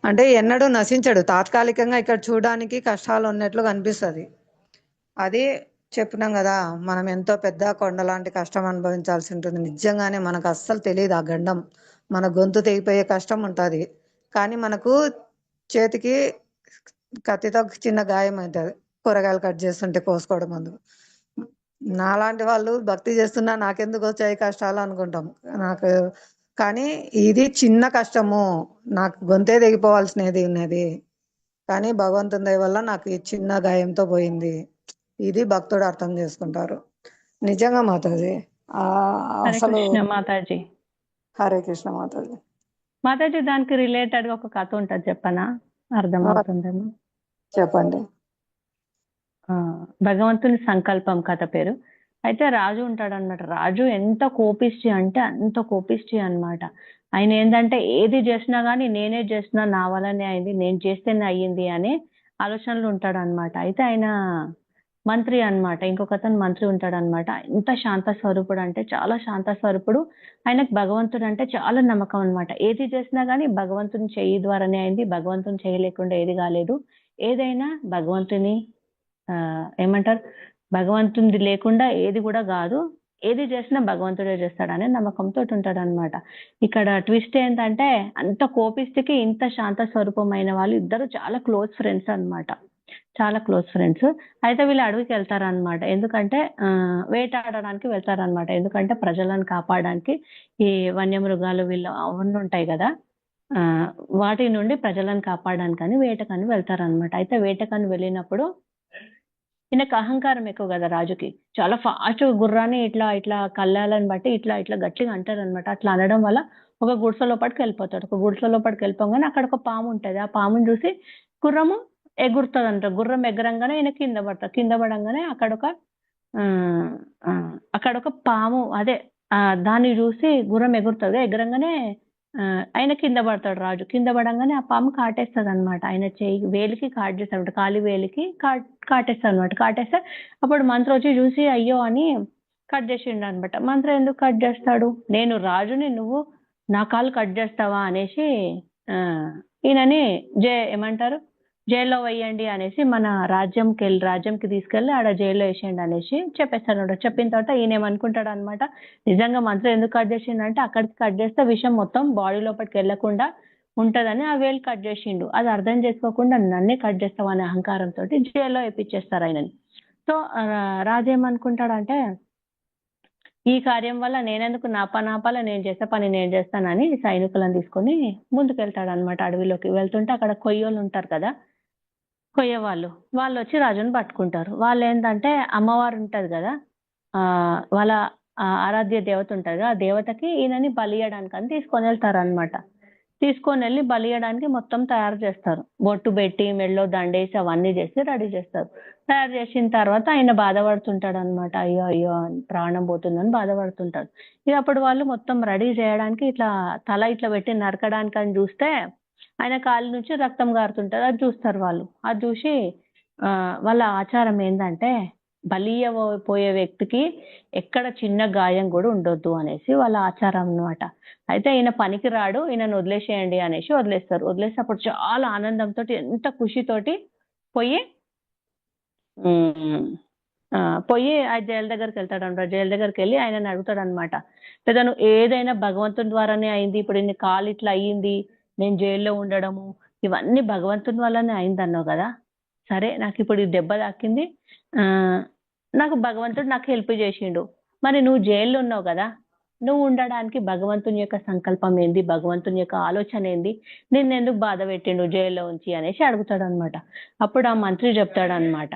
Speaker 2: అంటే ఎన్నడూ నశించడు. తాత్కాలికంగా ఇక్కడ చూడడానికి కష్టాలు ఉన్నట్లు కనిపిస్తుంది. అది చెప్పినాం కదా, మనం ఎంతో పెద్ద కొండలాంటి కష్టం అనుభవించాల్సి ఉంటుంది. నిజంగానే మనకు అస్సలు తెలియదు ఆ గండం. మన గొంతు తెగిపోయే కష్టం ఉంటుంది, కానీ మనకు చేతికి కత్తితో చిన్న గాయం అవుతుంది, కూరగాయలు కట్ చేస్తుంటే కోసుకోవడం అందుకు. నాలాంటి వాళ్ళు భక్తి చేస్తున్నా నాకెందుకు వచ్చాయి కష్టాలు అనుకుంటాం. నాకు కానీ ఇది చిన్న కష్టము, నాకు గొంతే తెగిపోవాల్సినది ఉన్నది, కానీ భగవంతుని దయ వల్ల నాకు ఈ చిన్న గాయంతో పోయింది. ఇది భక్తుడు అర్థం చేసుకుంటారు. నిజంగా మాతాజీ. ఆ
Speaker 3: హరే
Speaker 2: అసలు
Speaker 3: కృష్ణ మాతాజీ.
Speaker 2: హరే కృష్ణ మాతాజీ.
Speaker 3: మాతాజీ, దానికి రిలేటెడ్ గా ఒక కథ ఉంటుంది, చెప్పనా? అర్థమవుతుందేమో.
Speaker 2: చెప్పండి.
Speaker 3: భగవంతుని సంకల్పం కథ పేరు. అయితే రాజు ఉంటాడు అనమాట. రాజు ఎంత కోపిష్టి అంటే అంత కోపిష్టి అన్నమాట. ఆయన ఏంటంటే ఏది చేసినా గానీ నేనే చేసినా, నా వల్లనే అయింది, నేను చేస్తేనే అయ్యింది అనే ఆలోచనలు ఉంటాడు అనమాట. అయితే ఆయన మంత్రి అన్నమాట, ఇంకొక అతను మంత్రి ఉంటాడు అనమాట. ఎంత శాంత స్వరూపుడు అంటే చాలా శాంత స్వరూపుడు. ఆయనకు భగవంతుడు అంటే చాలా నమ్మకం అన్నమాట. ఏది చేసినా గానీ భగవంతుని చెయ్యి ద్వారానే అయింది, భగవంతుని చేయలేకుండా ఏది కాలేదు. ఏదైనా భగవంతుని ఏమంటారు, భగవంతుడి లేకుండా ఏది కూడా కాదు, ఏది చేసినా భగవంతుడే చేస్తాడనే నమ్మకంతో ఉంటాడు అనమాట. ఇక్కడ ట్విస్ట్ ఏంటంటే అంత కోపిష్టికి ఇంత శాంత స్వరూపమైన వాళ్ళు ఇద్దరు చాలా క్లోజ్ ఫ్రెండ్స్ అన్నమాట, చాలా క్లోజ్ ఫ్రెండ్స్. అయితే వీళ్ళు అడవికి వెళ్తారనమాట. ఎందుకంటే వేటాడడానికి వెళ్తారనమాట. ఎందుకంటే ప్రజలను కాపాడడానికి ఈ వన్యమృగాలు వీళ్ళు అవన్నీ ఉంటాయి కదా, వాటి నుండి ప్రజలను కాపాడడానికని వేటకని వెళ్తారనమాట. అయితే వేటకని వెళ్ళినప్పుడు ఈయనకు అహంకారం ఎక్కువ కదా రాజుకి. చాలా ఫాస్ట్ గుర్రాన్ని ఇట్లా ఇట్లా కళ్ళాలని బట్టి ఇట్లా ఇట్లా గట్టిగా అంటారనమాట. అట్లా అనడం వల్ల ఒక గుడిసె లోపలికి వెళ్ళిపోతాడు. ఒక గుడిసె లోపలికి వెళ్ళిపోగానే అక్కడ ఒక పాము ఉంటది. ఆ పాముని చూసి గుర్రము ఎగురుతుంది అంట. గుర్రం ఎగరంగానే ఈయన కింద పడతాడు. కింద పడంగానే అక్కడ ఒక పాము, అదే దాన్ని చూసి గుర్రం ఎగురుతుంది. ఎగరంగానే ఆయన కింద పడతాడు రాజు. కింద పడంగానే ఆ పాము కాటేస్తుంది అనమాట. ఆయన చేయి వేలికి కాటేస్తాడు, కాలి వేలికి కాటేస్తాడు అనమాట. కాటేస్తే అప్పుడు మంత్రి వచ్చి చూసి అయ్యో అని కట్ చేసిండు అనమాట. మంత్రి ఎందుకు కట్ చేస్తాడు, నేను రాజుని, నువ్వు నా కాలు కట్ చేస్తావా అనేసి ఈయనని ఏమంటారు జైల్లో వేయండి అనేసి, మన రాజ్యంకి తీసుకెళ్ళి ఆడ జైల్లో వేసేయండి అనేసి చెప్పేస్తాడు. చెప్పిన తర్వాత ఈయన ఏమనుకుంటాడు అనమాట, నిజంగా మంత్రి ఎందుకు కట్ చేసిండంటే అక్కడికి కట్ చేస్తే విషయం మొత్తం బాడీ లోపలికి వెళ్లకుండా ఉంటదని ఆ వేలు కట్ చేసిండు. అది అర్థం చేసుకోకుండా నన్నే కట్ చేస్తావు అనే అహంకారంతో జైల్లో వేపించేస్తారు ఆయనని. సో రాజు ఏమనుకుంటాడంటే ఈ కార్యం వల్ల నేనెందుకు నా పని ఆపాల, నేను చేసే పని నేను చేస్తానని సైనికులను తీసుకొని ముందుకెళ్తాడు అనమాట. అడవిలోకి వెళ్తుంటే అక్కడ కొయ్యోళ్ళు ఉంటారు కదా, కొయ్య వాళ్ళు వచ్చి రాజుని పట్టుకుంటారు. వాళ్ళు ఏంటంటే అమ్మవారు ఉంటది కదా, వాళ్ళ ఆరాధ్య దేవత ఉంటది కదా, ఆ దేవతకి ఈయనని బలియడానికి అని తీసుకొని వెళ్తారు అనమాట. తీసుకొని వెళ్ళి బలియడానికి మొత్తం తయారు చేస్తారు. బొట్టు పెట్టి మెళ్ళో దండేసి అవన్నీ చేసి రెడీ చేస్తారు. తయారు చేసిన తర్వాత ఆయన బాధపడుతుంటాడు అనమాట. అయ్యో అయ్యో ప్రాణం పోతుందని బాధపడుతుంటాడు. ఇక అప్పుడు వాళ్ళు మొత్తం రెడీ చేయడానికి ఇట్లా తల ఇట్లా పెట్టి నరకడానికి అని చూస్తే ఆయన కాళ్ళ నుంచి రక్తం గారుతుంటది. అది చూస్తారు వాళ్ళు. అది చూసి వాళ్ళ ఆచారం ఏంటంటే బలియపోయే వ్యక్తికి ఎక్కడ చిన్న గాయం కూడా ఉండొద్దు అనేసి వాళ్ళ ఆచారం అన్నమాట. అయితే ఈయన పనికి రాడు, ఈయనను వదిలేసేయండి అనేసి వదిలేస్తారు. వదిలేసి అప్పుడు చాలా ఆనందంతో ఎంత ఖుషితోటి పోయి ఆ జైలు దగ్గరికి వెళ్తాడు అనమాట. జైలు దగ్గరికి వెళ్ళి ఆయనని అడుగుతాడు అనమాట, లేదా నువ్వు ఏదైనా భగవంతుని ద్వారానే అయింది, ఇప్పుడు ఇన్ని కాలు ఇట్లా అయ్యింది, నేను జైల్లో ఉండడము ఇవన్నీ భగవంతుని వల్లనే అయింది అన్నావు కదా, సరే నాకు ఇప్పుడు ఈ దెబ్బ తాకింది, నాకు భగవంతుడు నాకు హెల్ప్ చేసిండు, మరి నువ్వు జైల్లో ఉన్నావు కదా, నువ్వు ఉండడానికి భగవంతుని యొక్క సంకల్పం ఏంది, భగవంతుని యొక్క ఆలోచన ఏంది, నిన్ను ఎందుకు బాధ పెట్టిండు జైల్లో ఉంచి అనేసి అడుగుతాడు అనమాట. అప్పుడు ఆ మంత్రి చెప్తాడు అనమాట,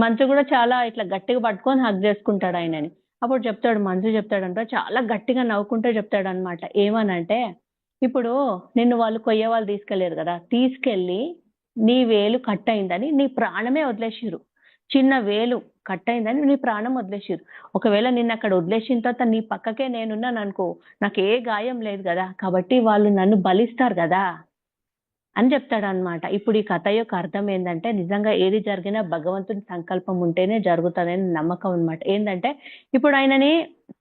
Speaker 3: మంత్రి కూడా చాలా ఇట్లా గట్టిగా పట్టుకొని హగ్ చేసుకుంటాడు ఆయనని. అప్పుడు మంత్రి చెప్తాడంట, చాలా గట్టిగా నవ్వుకుంటూ చెప్తాడు అనమాట. ఏమనంటే, ఇప్పుడు నిన్ను వాళ్ళు కొయ్య వాళ్ళు తీసుకెళ్లారు కదా, తీసుకెళ్లి నీ వేలు కట్ అయిందని నీ ప్రాణమే వదిలేసిరు, చిన్న వేలు కట్ అయిందని నీ ప్రాణం వదిలేసిరు. ఒకవేళ నిన్ను అక్కడ వదిలేసిన తర్వాత నీ పక్కకే నేనున్నాను అనుకో, నాకు ఏ గాయం లేదు కదా, కాబట్టి వాళ్ళు నన్ను బలిస్తారు కదా, అని చెప్తాడు అనమాట. ఇప్పుడు ఈ కథ యొక్క అర్థం ఏంటంటే నిజంగా ఏది జరిగినా భగవంతుని సంకల్పం ఉంటేనే జరుగుతుందని నమ్మకం అనమాట. ఏంటంటే ఇప్పుడు ఆయనని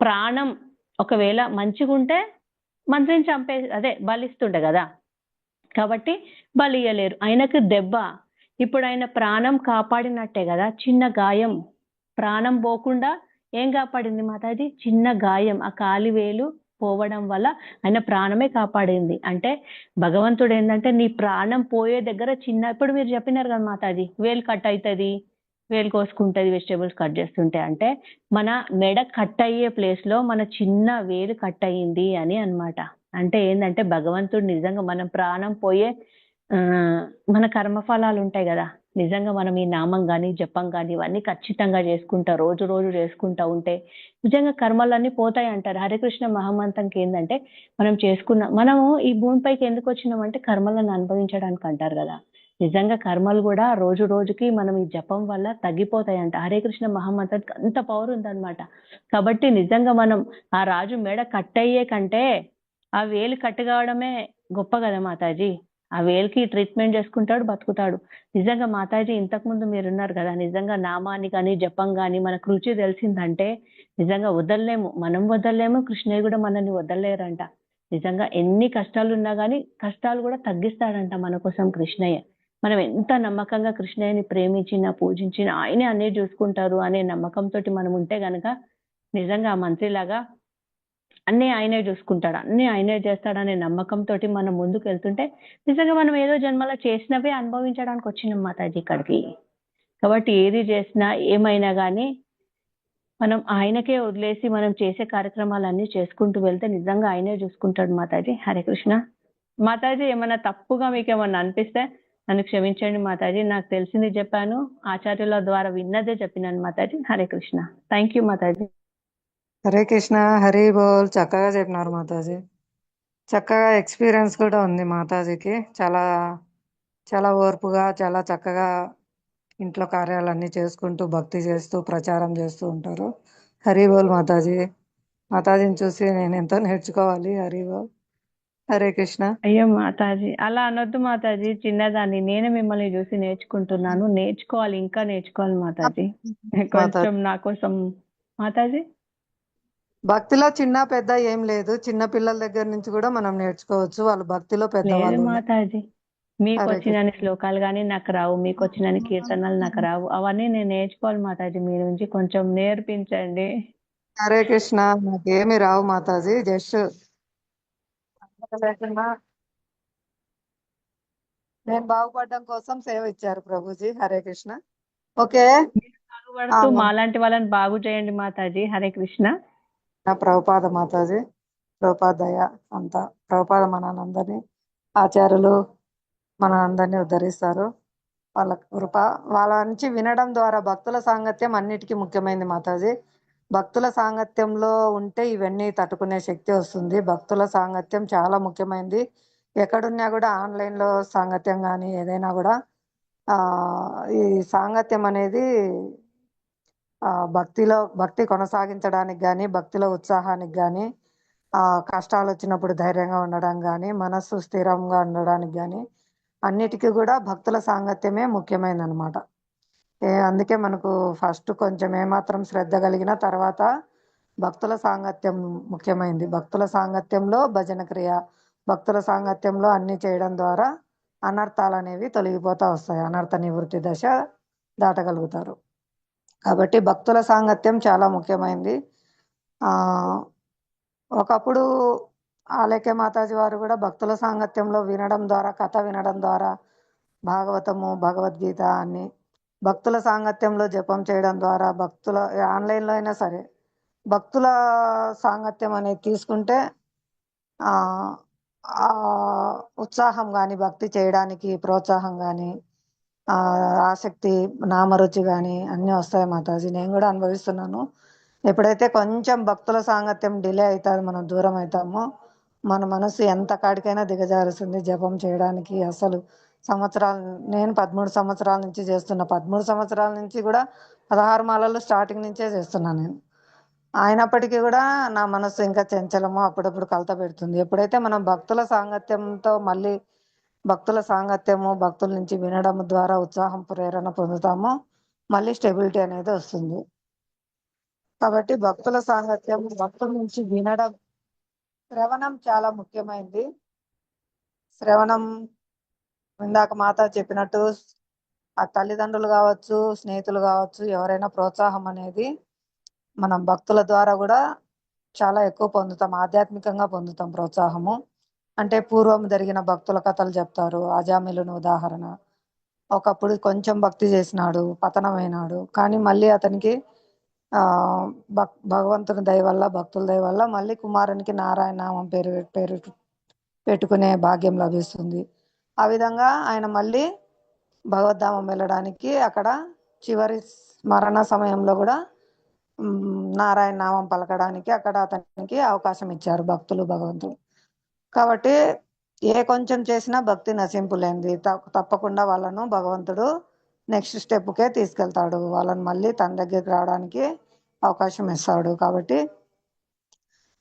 Speaker 3: ప్రాణం ఒకవేళ మంచిగా ఉంటే మంత్రిని అదే బలిస్తుండే కదా, కాబట్టి బలి ఇయ్యలేరు. ఆయనకు దెబ్బ ఇప్పుడు ఆయన ప్రాణం కాపాడినట్టే కదా. చిన్న గాయం, ప్రాణం పోకుండా ఏం కాపాడింది మాతాజీ? చిన్న గాయం, ఆ కాలివేలు పోవడం వల్ల ఆయన ప్రాణమే కాపాడింది. అంటే భగవంతుడు ఏంటంటే నీ ప్రాణం పోయే దగ్గర చిన్న, ఇప్పుడు మీరు చెప్పినారు కదా మాతాజీ, వేలు కట్ అవుతుంది, వేలు కోసుకుంటది వెజిటేబుల్స్ కట్ చేస్తుంటే, అంటే మన మెడ కట్ అయ్యే ప్లేస్ లో మన చిన్న వేలు కట్ అయ్యింది అని అన్నమాట. అంటే ఏంటంటే భగవంతుడు నిజంగా మనం ప్రాణం పోయే మన కర్మఫలాలు ఉంటాయి కదా, నిజంగా మనం ఈ నామం కానీ జపం కానీ ఇవన్నీ ఖచ్చితంగా చేసుకుంటా రోజు రోజు చేసుకుంటా ఉంటే నిజంగా కర్మలన్నీ పోతాయి అంటారు. హరికృష్ణ మహామంత్రంకి ఏంటంటే మనము ఈ భూమిపైకి ఎందుకు వచ్చినామంటే కర్మలను అనుభవించడానికి అంటారు కదా. నిజంగా కర్మలు కూడా రోజు రోజుకి మనం ఈ జపం వల్ల తగ్గిపోతాయంట. హరే కృష్ణ మహామంత్రానికి అంత పవర్ ఉందన్నమాట. కాబట్టి నిజంగా మనం ఆ రాజు మెడ కట్ అయ్యే కంటే ఆ వేలు కట్ కావడమే గొప్ప కదా మాతాజీ. ఆ వేలుకి ట్రీట్మెంట్ చేసుకుంటాడు, బతుకుతాడు. నిజంగా మాతాజీ ఇంతకు ముందు మీరున్నారు కదా, నిజంగా నామాన్ని కానీ జపం కానీ మనకు రుచి తెలిసిందంటే నిజంగా వదలలేము, మనం వదలలేము, కృష్ణయ్య కూడా మనల్ని వదలలేరంట. నిజంగా ఎన్ని కష్టాలు ఉన్నా కానీ కష్టాలు కూడా తగ్గిస్తాడంట మన కోసం కృష్ణయ్య. మనం ఎంత నమ్మకంగా కృష్ణయ్యని ప్రేమించినా పూజించినా ఆయనే అన్నీ చూసుకుంటారు అనే నమ్మకంతో మనం ఉంటే గనక నిజంగా ఆ మంత్రిలాగా అన్నీ ఆయనే చూసుకుంటాడు, అన్నీ ఆయనే చేస్తాడనే నమ్మకంతో మనం ముందుకు వెళ్తుంటే నిజంగా మనం ఏదో జన్మలో చేసినవే అనుభవించడానికి వచ్చినాం మాతాజీ ఇక్కడికి. కాబట్టి ఏది చేసినా ఏమైనా కానీ మనం ఆయనకే వదిలేసి మనం చేసే కార్యక్రమాలన్నీ చేసుకుంటూ వెళ్తే నిజంగా ఆయనే చూసుకుంటాడు మాతాజీ. హరే కృష్ణ. మాతాజీ ఏమన్నా తప్పుగా మీకు ఏమన్నా అనిపిస్తే నన్ను క్షమించండి మాతాజీ. నాకు తెలిసింది చెప్పాను, ఆచార్యుల ద్వారా విన్నదే చెప్పినాను మాతాజీ. హరే కృష్ణ. థ్యాంక్ యూ మాతాజీ.
Speaker 2: హరే కృష్ణ, హరి బోల్. చక్కగా చెప్పినారు మాతాజీ. చక్కగా ఎక్స్పీరియన్స్ కూడా ఉంది మాతాజీకి. చాలా చాలా ఓర్పుగా చాలా చక్కగా ఇంట్లో కార్యాలన్నీ చేసుకుంటూ భక్తి చేస్తూ ప్రచారం చేస్తూ ఉంటారు. హరి బోల్ మాతాజీ. మాతాజీని చూసి నేను ఎంతో నేర్చుకోవాలి. హరి బోల్. హరే కృష్ణ.
Speaker 3: అయ్యో మాతాజీ అలా అనొద్దు మాతాజీ, చిన్నదాన్ని. నేను మిమ్మల్ని చూసి నేర్చుకుంటున్నాను, నేర్చుకోవాలి, ఇంకా నేర్చుకోవాలి మాతాజీ. కొంచెం నా కోసం మాతాజీ.
Speaker 2: భక్తిలో చిన్న పెద్ద ఏం లేదు, చిన్న పిల్లల దగ్గర నుంచి కూడా మనం నేర్చుకోవచ్చు. వాళ్ళు భక్తిలో
Speaker 3: లేదు
Speaker 2: పెద్దవాళ్ళు.
Speaker 3: మాతాజీ, మీకు వచ్చినన్ని శ్లోకాలు కానీ నాకు రావు, మీకు వచ్చినన్ని కీర్తనలు నాకు రావు, అవన్నీ నేను నేర్చుకోవాలి మాతాజీ. మీ నుంచి కొంచెం నేర్పించండి.
Speaker 2: హరే కృష్ణ. నాకేమి రావు మాతాజీ, జస్ట్ నేను బాగుపడడం కోసం సేవ ఇచ్చారు ప్రభుజీ. హరే కృష్ణ. ఓకే,
Speaker 3: బాగుపడుతూ మాలాంటి వాళ్ళని బాగు చేయండి మాతాజీ. హరే కృష్ణ.
Speaker 2: ప్రభుపాద మాతాజీ, ప్రభుపాద దయ అంతా. ప్రభుపాద మనందరినీ, ఆచార్యులు మనందరినీ ఉద్ధరిస్తారు. వాళ్ళ కృప, వాళ్ళ నుంచి వినడం ద్వారా భక్తుల సాంగత్యం అన్నిటికీ ముఖ్యమైనది మాతాజీ. భక్తుల సాంగత్యంలో ఉంటే ఇవన్నీ తట్టుకునే శక్తి వస్తుంది. భక్తుల సాంగత్యం చాలా ముఖ్యమైనది. ఎక్కడున్నా కూడా ఆన్లైన్లో సాంగత్యం కానీ ఏదైనా కూడా ఈ సాంగత్యం అనేది భక్తి కొనసాగించడానికి కానీ, భక్తిలో ఉత్సాహానికి కానీ, కష్టాలు వచ్చినప్పుడు ధైర్యంగా ఉండడం కానీ, మనస్సు స్థిరంగా ఉండడానికి కానీ అన్నిటికీ కూడా భక్తుల సాంగత్యమే ముఖ్యమైనది అనమాట. అందుకే మనకు ఫస్ట్ కొంచెం ఏమాత్రం శ్రద్ధ కలిగిన తర్వాత భక్తుల సాంగత్యం ముఖ్యమైనది. భక్తుల సాంగత్యంలో భజన క్రియ, భక్తుల సాంగత్యంలో అన్ని చేయడం ద్వారా అనర్థాలు అనేవి తొలగిపోతా వస్తాయి, అనర్థ నివృత్తి దశ దాటగలుగుతారు. కాబట్టి భక్తుల సాంగత్యం చాలా ముఖ్యమైనది. ఒకప్పుడు ఆలేఖ్య మాతాజీ వారు కూడా భక్తుల సాంగత్యంలో వినడం ద్వారా, కథ వినడం ద్వారా, భాగవతము భగవద్గీత అన్ని భక్తుల సాంగత్యంలో జపం చేయడం ద్వారా, భక్తుల ఆన్లైన్లో అయినా సరే భక్తుల సాంగత్యం అనేది తీసుకుంటే ఉత్సాహం కానీ, భక్తి చేయడానికి ప్రోత్సాహం కానీ, ఆసక్తి, నామరుచి కానీ అన్నీ వస్తాయి మాతాజీ. నేను కూడా అనుభవిస్తున్నాను. ఎప్పుడైతే కొంచెం భక్తుల సాంగత్యం డిలే అవుతుంది, మనం దూరం అవుతామో మన మనసు ఎంత కాడికైనా దిగజారుస్తుంది జపం చేయడానికి. అసలు నేను 13 సంవత్సరాల నుంచి చేస్తున్నా. 13 సంవత్సరాల నుంచి కూడా 16 మాలలు స్టార్టింగ్ నుంచే చేస్తున్నాను నేను. అయినప్పటికీ కూడా నా మనసు ఇంకా చంచలము, అప్పుడప్పుడు కలత పెడుతుంది. ఎప్పుడైతే మనం భక్తుల సాంగత్యంతో మళ్ళీ భక్తుల సాంగత్యము, భక్తుల నుంచి వినడం ద్వారా ఉత్సాహం, ప్రేరణ పొందుతాము. మళ్ళీ స్టెబిలిటీ అనేది వస్తుంది. కాబట్టి భక్తుల సాంగత్యం, భక్తుల నుంచి వినడం, శ్రవణం చాలా ముఖ్యమైనది. శ్రవణం ఇందాక మాత చెప్పినట్టు ఆ తల్లిదండ్రులు కావచ్చు, స్నేహితులు కావచ్చు, ఎవరైనా ప్రోత్సాహం అనేది మనం భక్తుల ద్వారా కూడా చాలా ఎక్కువ పొందుతాం. ఆధ్యాత్మికంగా పొందుతాం ప్రోత్సాహము. అంటే పూర్వం జరిగిన భక్తుల కథలు చెప్తారు. అజామిలుని ఉదాహరణ. ఒకప్పుడు కొంచెం భక్తి చేసినాడు, పతనమైనాడు. కానీ మళ్ళీ అతనికి భగవంతుని దయ వల్ల, భక్తుల దయ వల్ల మళ్ళీ కుమారునికి నారాయణ నామం పేరు పెట్టుకునే భాగ్యం లభిస్తుంది. ఆ విధంగా ఆయన మళ్ళీ భగవద్ధామం వెళ్ళడానికి అక్కడ చివరి మరణ సమయంలో కూడా నారాయణ నామం పలకడానికి అక్కడ అతనికి అవకాశం ఇచ్చారు భక్తులు, భగవంతుడు. కాబట్టి ఏ కొంచెం చేసినా భక్తి నశింపులేంది. తప్పకుండా వాళ్ళను భగవంతుడు నెక్స్ట్ స్టెప్కే తీసుకెళ్తాడు. వాళ్ళని మళ్ళీ తన దగ్గరికి రావడానికి అవకాశం ఇస్తాడు. కాబట్టి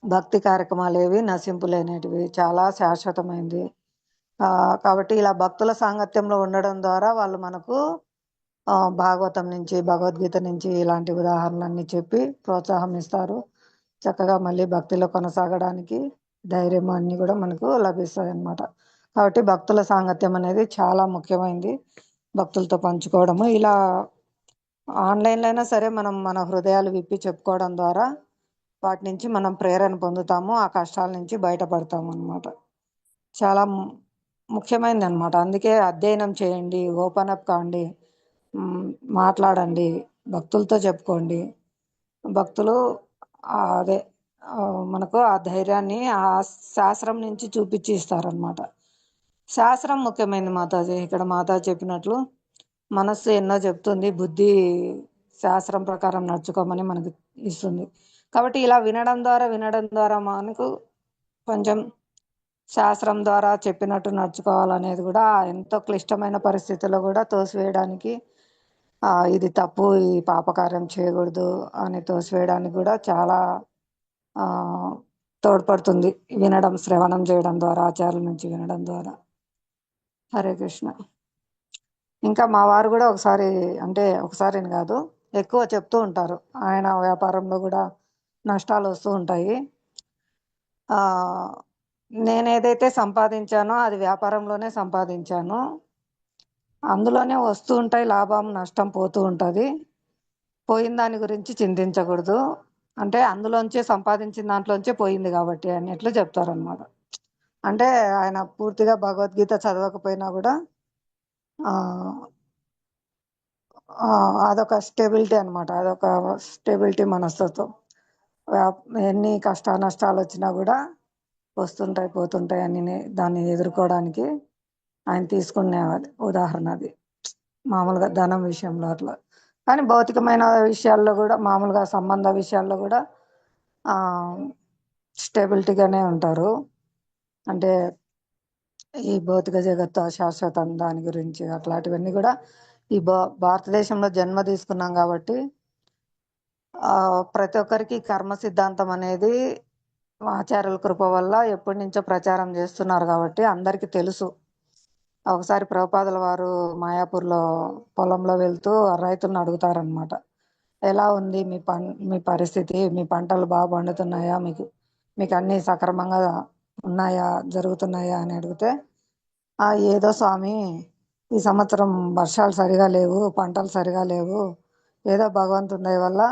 Speaker 2: భక్తి కార్యక్రమాలు ఏవి నశింపులేనిటివి, చాలా శాశ్వతమైంది. కాబట్టి ఇలా భక్తుల సాంగత్యంలో ఉండడం ద్వారా వాళ్ళు మనకు భాగవతం నుంచి, భగవద్గీత నుంచి ఇలాంటి ఉదాహరణలన్నీ చెప్పి ప్రోత్సాహం ఇస్తారు. చక్కగా మళ్ళీ భక్తిలో కొనసాగడానికి ధైర్యం అన్ని కూడా మనకు లభిస్తాయి అన్నమాట. కాబట్టి భక్తుల సాంగత్యం అనేది చాలా ముఖ్యమైనది. భక్తులతో పంచుకోవడము, ఇలా ఆన్లైన్లో అయినా సరే మనం మన హృదయాలు విప్పి చెప్పుకోవడం ద్వారా వాటి నుంచి మనం ప్రేరణ పొందుతాము, ఆ కష్టాల నుంచి బయటపడతాము అన్నమాట. చాలా ముఖ్యమైనది అన్నమాట. అందుకే అధ్యయనం చేయండి, ఓపెన్ అప్ కాండి, మాట్లాడండి, భక్తులతో చెప్పుకోండి. భక్తులు అదే మనకు ఆ ధైర్యాన్ని ఆ శాస్త్రం నుంచి చూపించి ఇస్తారనమాట. శాస్త్రం ముఖ్యమైనది మాతాజీ. ఇక్కడ మాతాజీ చెప్పినట్లు మనస్సు ఎన్నో చెప్తుంది, బుద్ధి శాస్త్రం ప్రకారం నడుచుకోమని మనకు ఇస్తుంది. కాబట్టి ఇలా వినడం ద్వారా మనకు కొంచెం శాస్త్రం ద్వారా చెప్పినట్టు నడుచుకోవాలనేది కూడా ఎంతో క్లిష్టమైన పరిస్థితుల్లో కూడా తోసివేయడానికి, ఇది తప్పు, ఈ పాపకార్యం చేయకూడదు అని తోసివేయడానికి కూడా చాలా తోడ్పడుతుంది వినడం, శ్రవణం చేయడం ద్వారా, ఆచార్యుల నుంచి వినడం ద్వారా. హరే కృష్ణ. ఇంకా మా వారు కూడా ఒకసారి కాదు, ఎక్కువ చెప్తూ ఉంటారు. ఆయన వ్యాపారంలో కూడా నష్టాలు వస్తూ ఉంటాయి. నేను ఏదైతే సంపాదించానో అది వ్యాపారంలోనే సంపాదించాను, అందులోనే వస్తూ ఉంటాయి, లాభం నష్టం పోతూ ఉంటుంది. పోయిన దాని గురించి చింతించకూడదు, అంటే అందులోంచే సంపాదించిన దాంట్లోంచే పోయింది కాబట్టి అన్నట్లు చెప్తారనమాట. అంటే ఆయన పూర్తిగా భగవద్గీత చదవకపోయినా కూడా అదొక స్టెబిలిటీ అనమాట. అదొక స్టెబిలిటీ మనస్తత్వం. ఎన్ని నష్టాలు వచ్చినా కూడా వస్తుంటాయి, పోతుంటాయి అని దాన్ని ఎదుర్కోవడానికి ఆయన తీసుకునే ఉదాహరణ అది. మామూలుగా ధనం విషయంలో అట్లా, కానీ భౌతికమైన విషయాల్లో కూడా, మామూలుగా సంబంధ విషయాల్లో కూడా స్టెబిలిటీగానే ఉంటారు. అంటే ఈ భౌతిక జగత్తు అశాశ్వతం, దాని గురించి అట్లాంటివన్నీ కూడా ఈ భారతదేశంలో జన్మ తీసుకున్నాం కాబట్టి ప్రతి ఒక్కరికి కర్మ సిద్ధాంతం అనేది ఆచార్యుల కృప వల్ల ఎప్పటి నుంచో ప్రచారం చేస్తున్నారు కాబట్టి అందరికీ తెలుసు. ఒకసారి ప్రభుపాదుల వారు మాయాపూర్లో పొలంలో వెళ్తూ రైతులను అడుగుతారనమాట, ఎలా ఉంది మీ పరిస్థితి, మీ పంటలు బాగా పండుతున్నాయా, మీకు అన్ని సక్రమంగా ఉన్నాయా, జరుగుతున్నాయా అని అడిగితే, ఏదో స్వామి, ఈ సంవత్సరం వర్షాలు సరిగా లేవు, పంటలు సరిగా లేవు, ఏదో భగవంతుని దయ వల్ల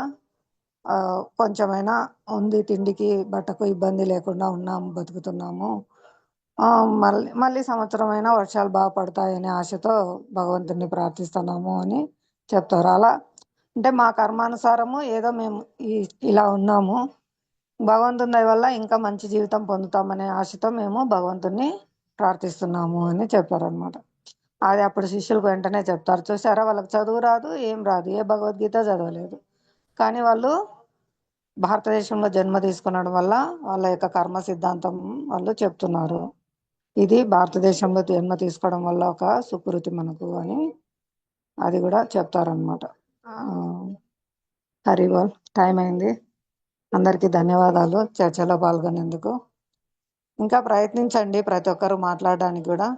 Speaker 2: కొంచెమైనా ఉంది, తిండికి బట్టకు ఇబ్బంది లేకుండా ఉన్నాము, బతుకుతున్నాము, మళ్ళీ సంవత్సరం అయినా వర్షాలు బాగా పడతాయనే ఆశతో భగవంతుని ప్రార్థిస్తున్నాము అని చెప్తారు. అలా అంటే మా కర్మానుసారము ఏదో మేము ఇలా ఉన్నాము, భగవంతుని దయ వల్ల ఇంకా మంచి జీవితం పొందుతామనే ఆశతో మేము భగవంతుని ప్రార్థిస్తున్నాము అని చెప్పారనమాట. అది అప్పుడు శిష్యులకు వెంటనే చెప్తారు, చూసారా, వాళ్ళకి చదువు రాదు, ఏం రాదు, ఏ భగవద్గీత చదవలేదు, కానీ వాళ్ళు భారతదేశంలో జన్మ తీసుకునడం వల్ల వాళ్ళ యొక్క కర్మ సిద్ధాంతం వాళ్ళు చెప్తున్నారు. ఇది భారతదేశంలో జన్మ తీసుకోవడం వల్ల ఒక సుకృతి మనకు అని అది కూడా చెప్తారనమాట. హరిబోల్. టైం అయింది. అందరికీ ధన్యవాదాలు చర్చలో పాల్గొనేందుకు. ఇంకా ప్రయత్నించండి ప్రతి ఒక్కరు మాట్లాడడానికి కూడా.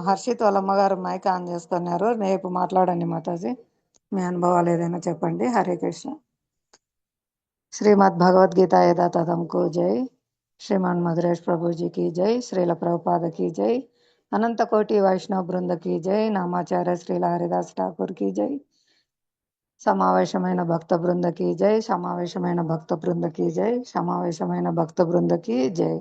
Speaker 2: హర్షిత్ వాళ్ళ అమ్మగారు మైక్ ఆన్ చేసుకున్నారు. రేపు మాట్లాడండి మాతాజీ, మీ అనుభవాలు ఏదైనా చెప్పండి. హరే కృష్ణ. శ్రీమద్ భగవద్గీత యథాతథంకు జై. శ్రీమాన్ మధురేష్ ప్రభుజీ की जय. శ్రీల ప్రభుపాద की जय. అనంత కోటి వైష్ణవ బృంద की जय. నామాచార్య శ్రీల హరిదాస్ ఠాకూర్ की जय. సమావేశమైన భక్త బృంద की जय. సమావేశమైన భక్త బృంద की जय. సమావేశమైన భక్త బృంద की जय.